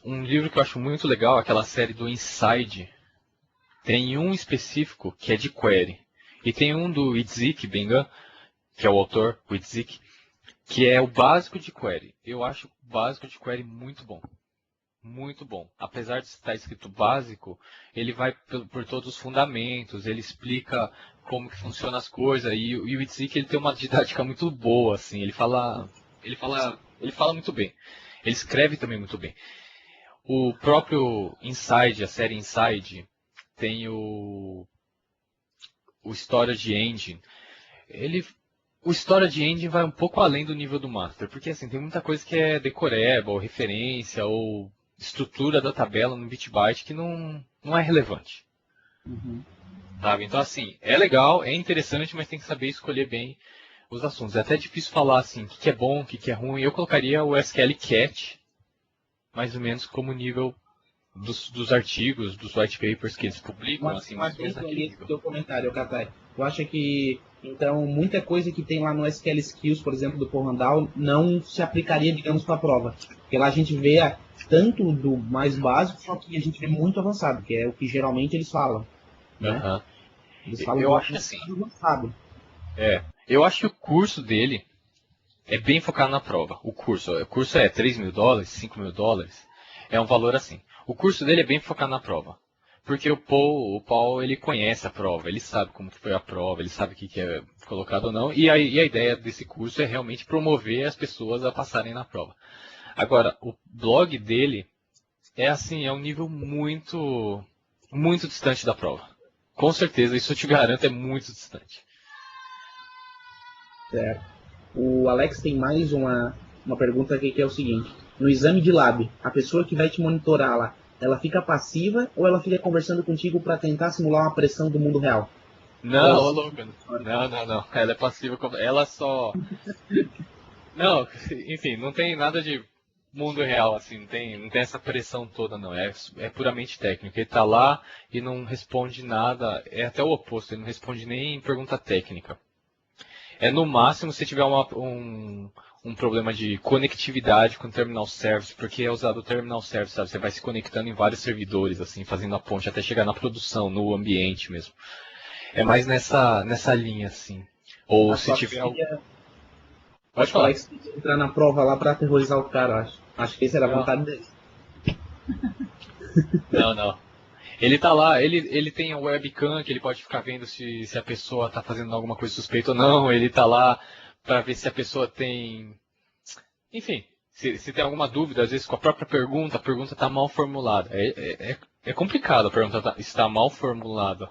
Speaker 1: um livro que eu acho muito legal, aquela série do Inside, tem um específico que é de query. E tem um do Itzik Bengan, que é o autor, o Itzik, que é o básico de query. Eu acho o básico de query muito bom. Muito bom. Apesar de estar escrito básico, ele vai por todos os fundamentos, ele explica como que funcionam as coisas, e o Itzik ele tem uma didática muito boa, assim, ele fala muito bem. Ele escreve também muito bem. O próprio Inside, a série Inside, tem o Storage Engine. O Storage Engine vai um pouco além do nível do Master, porque assim, tem muita coisa que é decoreba, ou referência, ou estrutura da tabela no bit-byte que não é relevante. Sabe? Então assim, é legal, é interessante, mas tem que saber escolher bem os assuntos. É até difícil falar assim, o que é bom, o que é ruim. Eu colocaria o SQL Cat, mais ou menos como nível dos artigos, dos white papers que eles publicam, assim, mais ou menos
Speaker 3: Dentro
Speaker 1: naquele
Speaker 3: ali do
Speaker 1: nível.
Speaker 3: teu comentário, Katai, tu acha que, então, muita coisa que tem lá no SQL Skills, por exemplo, do Porrandal, não se aplicaria, digamos, para a prova? Porque lá a gente vê tanto do mais básico, só que a gente vê muito avançado, que é o que geralmente eles falam, né?
Speaker 1: Uhum.
Speaker 3: Eles falam
Speaker 1: Eu
Speaker 3: do
Speaker 1: acho que assim,
Speaker 3: avançado.
Speaker 1: eu acho que o curso dele é bem focado na prova. O curso é $3.000, $5.000, é um valor assim. O curso dele é bem focado na prova. Porque o Paul ele conhece a prova, ele sabe como que foi a prova, ele sabe o que é colocado ou não, e a ideia desse curso é realmente promover as pessoas a passarem na prova. Agora, o blog dele é assim, é um nível muito, muito distante da prova. Com certeza, isso eu te garanto, é muito distante.
Speaker 3: Certo. O Alex tem mais uma pergunta aqui que é o seguinte. No exame de lab, a pessoa que vai te monitorar lá, ela fica passiva ou ela fica conversando contigo para tentar simular uma pressão do mundo real?
Speaker 1: Não, ô louco. Não. Ela é passiva. Ela só. Não, enfim, não tem nada de mundo real, assim. Não tem essa pressão toda, não. É puramente técnico. Ele tá lá e não responde nada. É até o oposto, ele não responde nem pergunta técnica. É no máximo se tiver um problema de conectividade com o terminal service, porque é usado o terminal service, sabe? Você vai se conectando em vários servidores, assim, fazendo a ponte até chegar na produção, no ambiente mesmo. É mais nessa linha, assim. Ou se tiver algo. Pode falar.
Speaker 3: Que entrar na prova lá pra aterrorizar o cara, eu acho. Acho que essa era a vontade dele.
Speaker 1: Não. Ele tá lá, ele tem a webcam que ele pode ficar vendo se a pessoa tá fazendo alguma coisa suspeita ou não. Ele tá lá para ver se a pessoa tem. Enfim, se tem alguma dúvida, às vezes com a própria pergunta, a pergunta tá mal formulada. É complicado a pergunta estar mal formulada.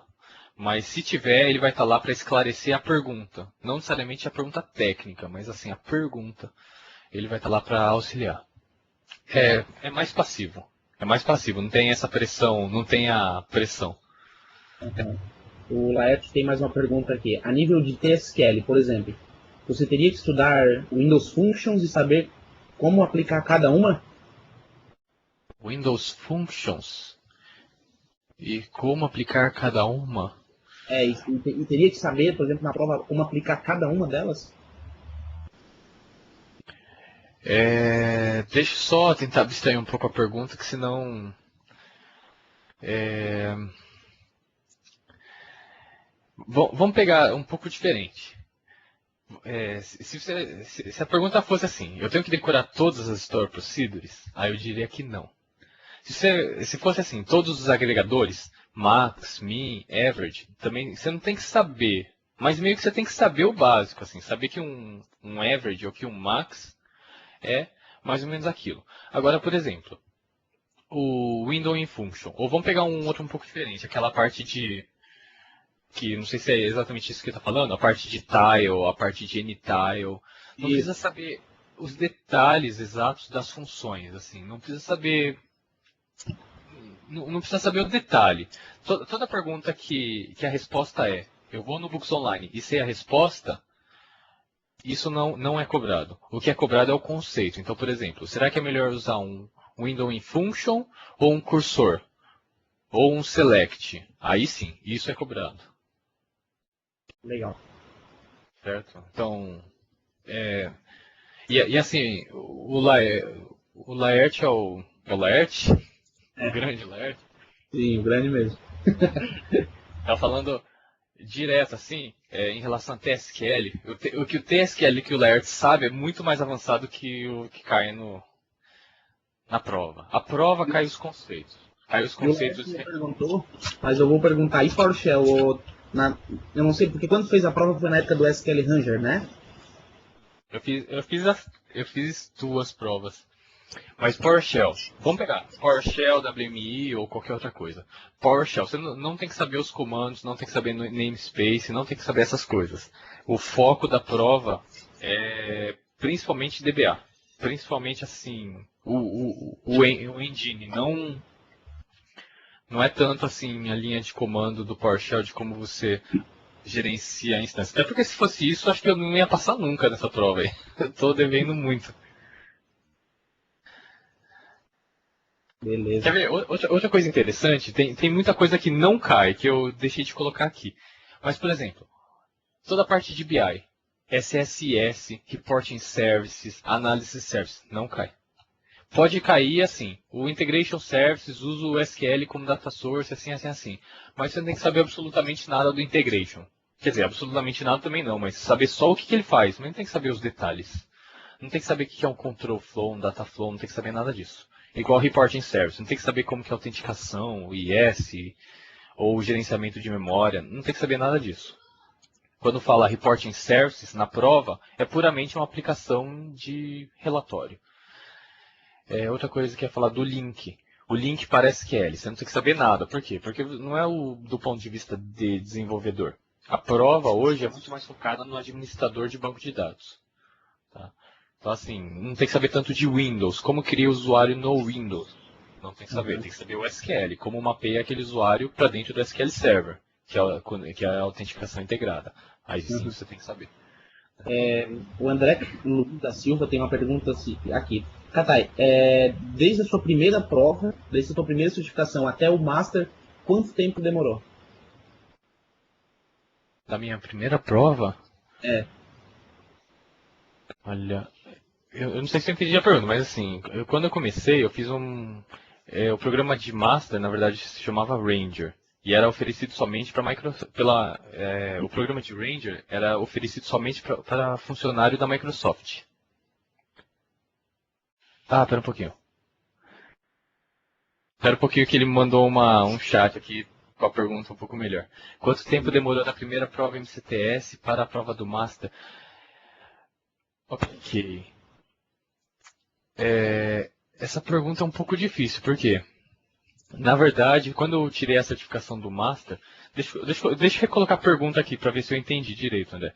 Speaker 1: Mas se tiver, ele vai estar lá para esclarecer a pergunta. Não necessariamente a pergunta técnica, mas assim, a pergunta. Ele vai estar lá para auxiliar. É mais passivo. É mais passivo, não tem essa pressão, não tem a pressão.
Speaker 3: Uhum. O Laerte tem mais uma pergunta aqui. A nível de TSQL, por exemplo, você teria que estudar Windows Functions e saber como aplicar cada uma?
Speaker 1: Windows Functions? E como aplicar cada uma?
Speaker 3: E teria que saber, por exemplo, na prova, como aplicar cada uma delas?
Speaker 1: Deixa eu só tentar abstrair um pouco a pergunta, que senão... Vamos pegar um pouco diferente. Se a pergunta fosse assim, eu tenho que decorar todas as store procedures? Aí eu diria que não. Se fosse assim, todos os agregadores, max, min, average, também você não tem que saber, mas meio que você tem que saber o básico, assim, saber que um average ou que um max é mais ou menos aquilo. Agora, por exemplo, o window in function, ou vamos pegar um outro um pouco diferente, aquela parte que não sei se é exatamente isso que está falando, a parte de tile, a parte de anytile, não precisa saber os detalhes exatos das funções, assim, não precisa saber o detalhe. Toda pergunta que a resposta é, eu vou no Books Online e sei a resposta, isso não é cobrado. O que é cobrado é o conceito. Então, por exemplo, será que é melhor usar um window in function ou um cursor? Ou um select? Aí sim, isso é cobrado.
Speaker 3: Legal.
Speaker 1: Certo? Então, e assim, o Laerte é o Laerte? O grande Laerte?
Speaker 3: Sim, o grande mesmo.
Speaker 1: Tá falando direto assim, em relação a TSQL. O que o TSQL que o Laerte sabe é muito mais avançado que o que cai na prova. A prova cai os conceitos. Cai os conceitos.
Speaker 3: O Laerte perguntou, mas eu vou perguntar, e PowerShell? Eu não sei, porque quando fez a prova foi na época do SQL Ranger, né?
Speaker 1: Eu fiz duas provas. Mas PowerShell, vamos pegar PowerShell, WMI ou qualquer outra coisa. PowerShell, você não tem que saber os comandos, não tem que saber namespace, não tem que saber essas coisas. O foco da prova é principalmente DBA. Principalmente assim, o engine, não é tanto assim a linha de comando do PowerShell de como você gerencia a instância. Até porque se fosse isso, acho que eu não ia passar nunca nessa prova aí. Eu tô devendo muito.
Speaker 3: Beleza.
Speaker 1: Quer ver? Outra coisa interessante, tem muita coisa que não cai, que eu deixei de colocar aqui. Mas, por exemplo, toda a parte de BI, SSIS, Reporting Services, Analysis Services, não cai. Pode cair assim, o Integration Services usa o SQL como data source, assim. Mas você não tem que saber absolutamente nada do Integration. Quer dizer, absolutamente nada também não, mas saber só o que ele faz, mas não tem que saber os detalhes. Não tem que saber o que é um Control Flow, um Data Flow, não tem que saber nada disso. Igual Reporting Service, não tem que saber como que é a autenticação, o IS, ou o gerenciamento de memória, não tem que saber nada disso. Quando fala Reporting Services na prova, é puramente uma aplicação de relatório. Outra coisa que é falar do link. O link para SQL, você não tem que saber nada. Por quê? Porque não é do ponto de vista de desenvolvedor. A prova hoje é muito mais focada no administrador de banco de dados. Tá? Então, assim, não tem que saber tanto de Windows, como criar o usuário no Windows. Não tem que saber, tem que saber o SQL, como mapeia aquele usuário para dentro do SQL Server, que é a autenticação integrada. Aí sim você tem que saber.
Speaker 3: O André Luiz da Silva tem uma pergunta aqui. Katai, desde a sua primeira prova, desde a sua primeira certificação até o Master, quanto tempo demorou?
Speaker 1: Da minha primeira prova? Olha, eu não sei se eu entendi a pergunta, mas assim, quando eu comecei, eu fiz o programa de Master, na verdade, se chamava Ranger. E era oferecido somente para Microsoft. O programa de Ranger era oferecido somente para funcionário da Microsoft. Ah, pera um pouquinho. Espera um pouquinho que ele me mandou um chat aqui com a pergunta um pouco melhor. Quanto tempo demorou da primeira prova MCTS para a prova do Master? Ok. Essa pergunta é um pouco difícil, por quê? Na verdade, quando eu tirei a certificação do Master, deixa eu recolocar a pergunta aqui para ver se eu entendi direito, André.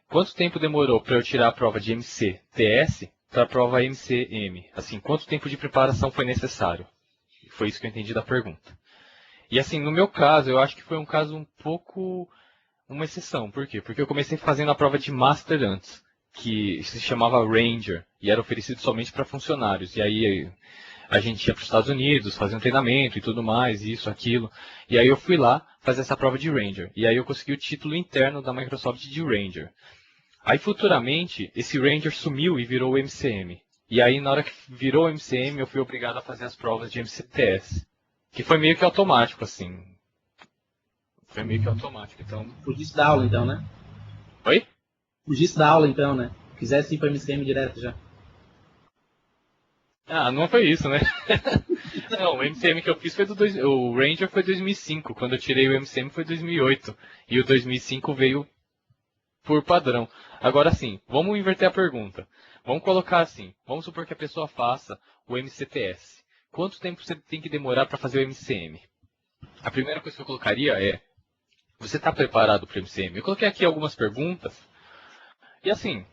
Speaker 1: Quanto tempo demorou para eu tirar a prova de MCTS para a prova MCM? Assim, quanto tempo de preparação foi necessário? Foi isso que eu entendi da pergunta. E assim, no meu caso, eu acho que foi um caso um pouco uma exceção. Por quê? Porque eu comecei fazendo a prova de Master antes, que se chamava Ranger, e era oferecido somente para funcionários. E aí a gente ia para os Estados Unidos, fazia um treinamento e tudo mais, isso, aquilo. E aí eu fui lá fazer essa prova de Ranger. E aí eu consegui o título interno da Microsoft de Ranger. Aí futuramente, esse Ranger sumiu e virou o MCM. E aí na hora que virou o MCM, eu fui obrigado a fazer as provas de MCTS. Que foi meio que automático, assim. Foi meio que automático, então...
Speaker 3: Fugisse da aula, então, né?
Speaker 1: Oi?
Speaker 3: Fugisse da aula, então, né? Quisesse ir para MCM direto já.
Speaker 1: Ah, não foi isso, né? Não, o MCM que eu fiz foi o Ranger foi 2005, quando eu tirei o MCM foi 2008, e o 2005 veio por padrão. Agora sim, vamos inverter a pergunta. Vamos colocar assim, vamos supor que a pessoa faça o MCTS. Quanto tempo você tem que demorar para fazer o MCM? A primeira coisa que eu colocaria é, você está preparado para o MCM? Eu coloquei aqui algumas perguntas, e assim,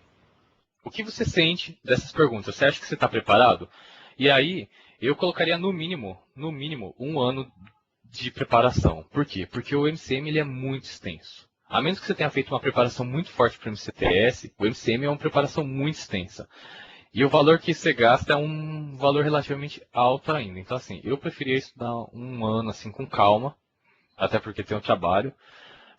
Speaker 1: o que você sente dessas perguntas? Você acha que você está preparado? E aí, eu colocaria no mínimo, um ano de preparação. Por quê? Porque o MCM ele é muito extenso. A menos que você tenha feito uma preparação muito forte para o MCTS, o MCM é uma preparação muito extensa. E o valor que você gasta é um valor relativamente alto ainda. Então, assim, eu preferia estudar um ano assim com calma, até porque tem o trabalho.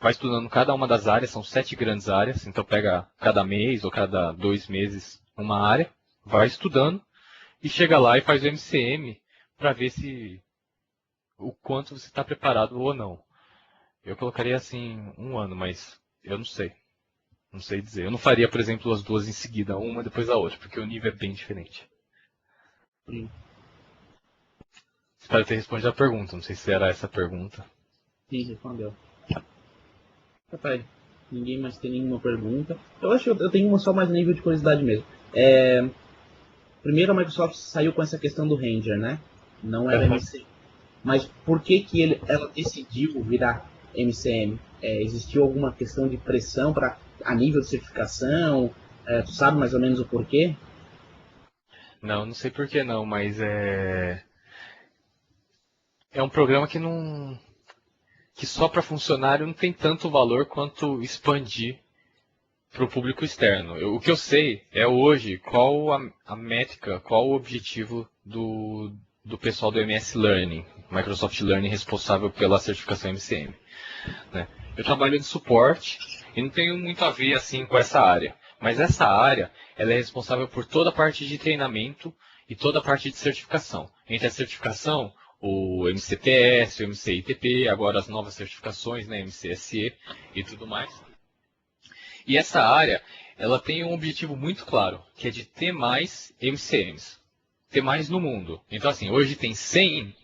Speaker 1: Vai estudando cada uma das áreas, são 7 grandes áreas, então pega cada mês ou cada 2 meses uma área, vai estudando e chega lá e faz o MCM para ver se o quanto você está preparado ou não. Eu colocaria assim um ano, mas eu não sei. Não sei dizer. Eu não faria, por exemplo, as duas em seguida, uma depois da outra, porque o nível é bem diferente.
Speaker 3: Sim,
Speaker 1: Espero ter respondido a pergunta. Não sei se era essa a pergunta.
Speaker 3: sim, respondeu. Rapaz, ninguém mais tem nenhuma pergunta. Eu acho que eu tenho uma só mais nível de curiosidade mesmo. Primeiro a Microsoft saiu com essa questão do Ranger, né? Não era MC. Mas por que que ela decidiu virar MCM? Existiu alguma questão de pressão a nível de certificação? Tu sabe mais ou menos o porquê?
Speaker 1: Não, não sei por que não, mas é um programa que só para funcionário não tem tanto valor quanto expandir para o público externo. O que eu sei é hoje qual a métrica, qual o objetivo do pessoal do MS Learning, Microsoft Learning, responsável pela certificação MCM. Né? Eu trabalho de suporte e não tenho muito a ver assim com essa área. Mas essa área ela é responsável por toda a parte de treinamento e toda a parte de certificação. Entre a certificação, o MCTS, o MCITP, agora as novas certificações, né, MCSE e tudo mais. E essa área, ela tem um objetivo muito claro, que é de ter mais MCMs, ter mais no mundo. Então, assim, hoje tem 100,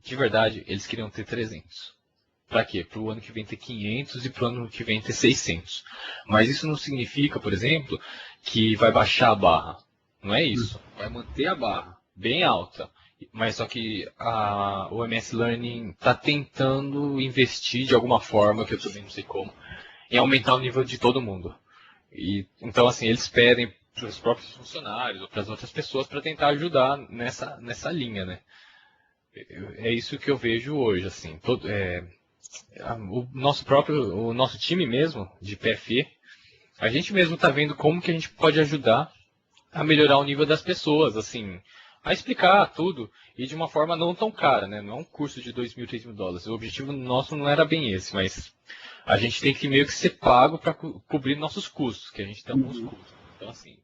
Speaker 1: de verdade, eles queriam ter 300. Para quê? Para o ano que vem ter 500 e para o ano que vem ter 600. Mas isso não significa, por exemplo, que vai baixar a barra. Não é isso. Vai manter a barra bem alta. Mas só que o MS Learning está tentando investir de alguma forma, que eu também não sei como, em aumentar o nível de todo mundo. Então, assim, eles pedem para os próprios funcionários ou para as outras pessoas para tentar ajudar nessa linha, né? É isso que eu vejo hoje, assim. O nosso time mesmo, de PFE, a gente mesmo está vendo como que a gente pode ajudar a melhorar o nível das pessoas, assim, a explicar tudo e de uma forma não tão cara, né? Não é um curso de $2.000, $3.000. O objetivo nosso não era bem esse, mas a gente tem que meio que ser pago para cobrir nossos custos, que a gente tem alguns custos. Então, assim,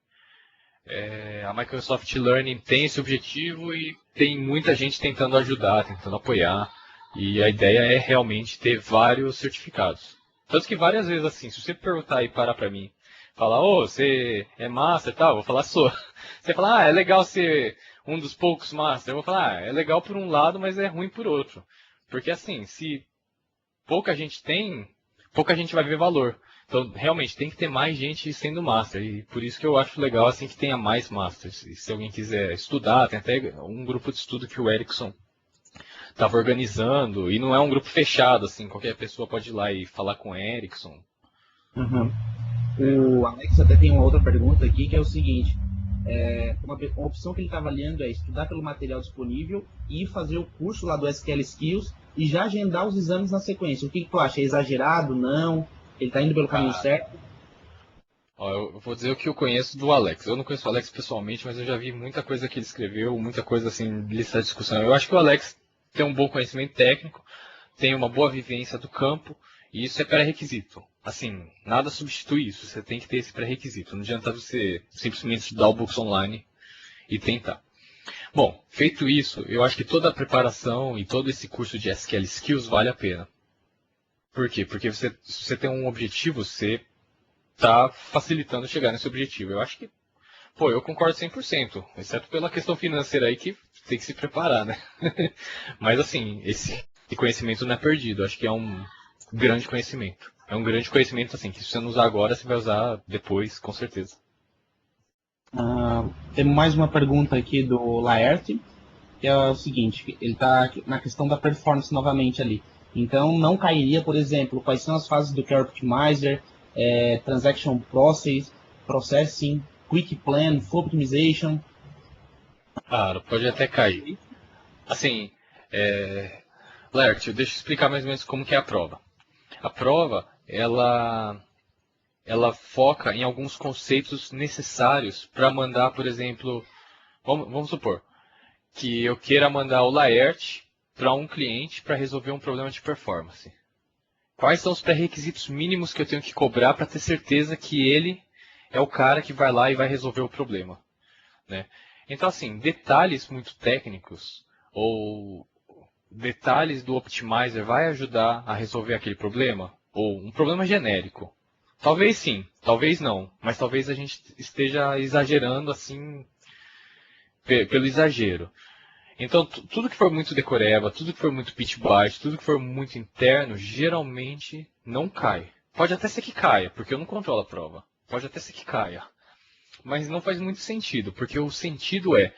Speaker 1: a Microsoft Learning tem esse objetivo e tem muita gente tentando ajudar, tentando apoiar. E a ideia é realmente ter vários certificados. Tanto que várias vezes, assim, se você perguntar e parar pra mim, falar, você é master e tal, eu vou falar, sou. Você falar, é legal ser um dos poucos master. Eu vou falar, é legal por um lado, mas é ruim por outro. Porque, assim, se pouca gente tem, pouca gente vai ver valor. Então, realmente, tem que ter mais gente sendo master. E por isso que eu acho legal, assim, que tenha mais masters. E se alguém quiser estudar, tem até um grupo de estudo que o Erickson estava organizando. E não é um grupo fechado, assim, qualquer pessoa pode ir lá e falar com o Erickson.
Speaker 3: Uhum. O Alex até tem uma outra pergunta aqui, que é o seguinte. Uma opção que ele está avaliando é estudar pelo material disponível e fazer o curso lá do SQL Skills e já agendar os exames na sequência. O que tu acha? É exagerado? Não? Ele está indo pelo caminho certo?
Speaker 1: Ó, eu vou dizer o que eu conheço do Alex. Eu não conheço o Alex pessoalmente, mas eu já vi muita coisa que ele escreveu, muita coisa assim, lista de discussão. Eu acho que o Alex tem um bom conhecimento técnico, tem uma boa vivência do campo, e isso é pré-requisito. Assim, nada substitui isso, você tem que ter esse pré-requisito. Não adianta você simplesmente estudar o Books Online e tentar. Bom, feito isso, eu acho que toda a preparação e todo esse curso de SQL Skills vale a pena. Por quê? Porque se você tem um objetivo, você está facilitando chegar nesse objetivo. Eu acho que, eu concordo 100%, exceto pela questão financeira aí que tem que se preparar, né? Mas assim, esse conhecimento não é perdido, eu acho que é um grande conhecimento. É um grande conhecimento, assim, que se você não usar agora, você vai usar depois, com certeza.
Speaker 3: Temos mais uma pergunta aqui do Laerte, que é o seguinte, ele está na questão da performance novamente ali. Então, não cairia, por exemplo, quais são as fases do Care Optimizer, Transaction Processing, Quick Plan, Flow Optimization?
Speaker 1: Claro, pode até cair. Assim, Laerte, deixa eu explicar mais ou menos como que é a prova. A prova, ela foca em alguns conceitos necessários para mandar, por exemplo, vamos supor, que eu queira mandar o Laerte para um cliente para resolver um problema de performance. Quais são os pré-requisitos mínimos que eu tenho que cobrar para ter certeza que ele é o cara que vai lá e vai resolver o problema, né? Então, assim, detalhes muito técnicos ou detalhes do Optimizer vai ajudar a resolver aquele problema? Ou um problema genérico? Talvez sim, talvez não, mas talvez a gente esteja exagerando assim pelo exagero. Então, tudo que for muito decoreba, tudo que for muito pitch byte, tudo que for muito interno, geralmente não cai. Pode até ser que caia, porque eu não controlo a prova. Pode até ser que caia. Mas não faz muito sentido, porque o sentido é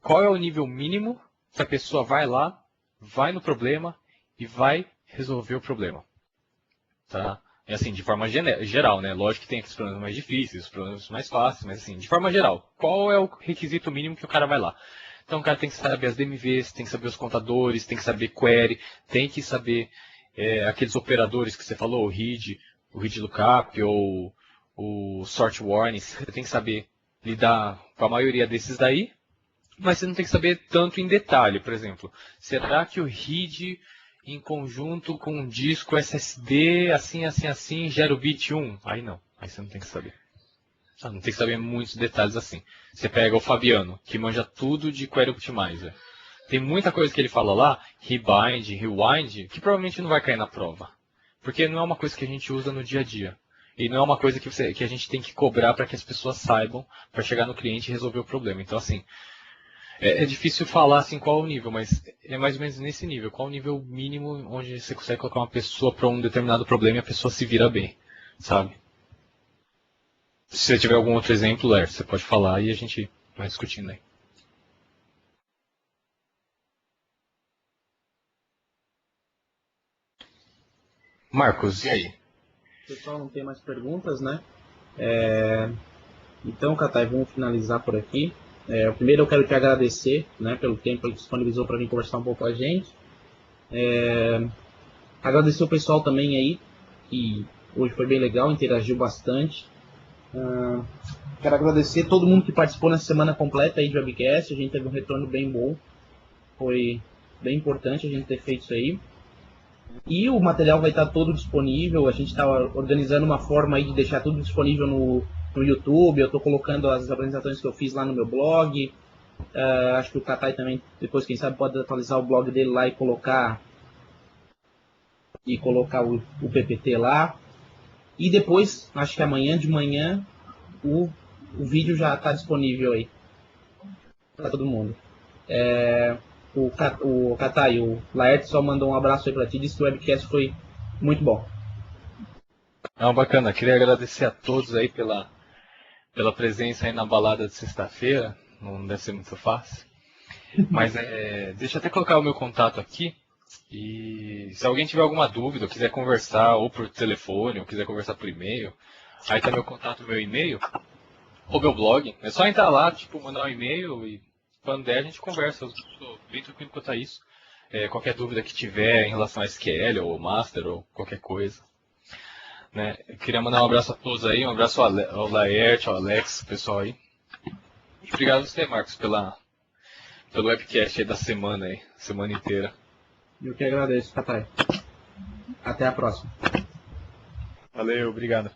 Speaker 1: qual é o nível mínimo que a pessoa vai lá, vai no problema e vai resolver o problema. Tá? É assim, de forma geral, né? Lógico que tem aqueles problemas mais difíceis, os problemas mais fáceis, mas assim, de forma geral, qual é o requisito mínimo que o cara vai lá? Então o cara tem que saber as DMVs, tem que saber os contadores, tem que saber query, tem que saber aqueles operadores que você falou, o read lookup ou o sort warnings, você tem que saber lidar com a maioria desses daí, mas você não tem que saber tanto em detalhe, por exemplo. Será que o read em conjunto com um disco SSD, assim, gera o bit 1? Aí não, aí você não tem que saber. Não tem que saber muitos detalhes assim. Você pega o Fabiano, que manja tudo de Query Optimizer. Tem muita coisa que ele fala lá, rebind, rewind, que provavelmente não vai cair na prova. Porque não é uma coisa que a gente usa no dia a dia. E não é uma coisa que a gente tem que cobrar para que as pessoas saibam, para chegar no cliente e resolver o problema. Então, assim, é difícil falar assim qual é o nível, mas é mais ou menos nesse nível. Qual é o nível mínimo onde você consegue colocar uma pessoa para um determinado problema e a pessoa se vira bem, sabe? Se você tiver algum outro exemplo, Ler, você pode falar e a gente vai discutindo aí. Marcos, e aí?
Speaker 3: O pessoal não tem mais perguntas, né? Então, Catai, vamos finalizar por aqui. Primeiro eu quero te agradecer, né, pelo tempo que ele disponibilizou para vir conversar um pouco com a gente. Agradecer o pessoal também aí, que hoje foi bem legal, interagiu bastante. Quero agradecer todo mundo que participou nessa semana completa aí de webcast. A gente teve um retorno bem bom. Foi bem importante a gente ter feito isso aí. E o material vai estar todo disponível. A gente está organizando uma forma aí de deixar tudo disponível no no YouTube, eu estou colocando as apresentações que eu fiz lá no meu blog. Acho que o Katai também, depois, quem sabe, pode atualizar o blog dele lá e colocar o PPT lá. E depois, acho que amanhã de manhã, o vídeo já está disponível aí para todo mundo. O Katai, o Laerte só mandou um abraço aí para ti, disse que o webcast foi muito bom.
Speaker 1: Não, bacana. Queria agradecer a todos aí pela presença aí na balada de sexta-feira. Não deve ser muito fácil. Mas deixa eu até colocar o meu contato aqui. E se alguém tiver alguma dúvida, ou quiser conversar ou por telefone, ou quiser conversar por e-mail, aí tá meu contato, meu e-mail, ou meu blog. É só entrar lá, tipo, mandar um e-mail e quando der a gente conversa. Eu estou bem tranquilo quanto a isso. Qualquer dúvida que tiver em relação a SQL ou Master ou qualquer coisa. Né? Eu queria mandar um abraço a todos aí, um abraço ao Laerte, ao Alex, pessoal aí. E obrigado a você, Marcos, pelo webcast aí da semana aí, semana inteira.
Speaker 3: Eu que agradeço, Katai. Até a próxima.
Speaker 1: Valeu, obrigado.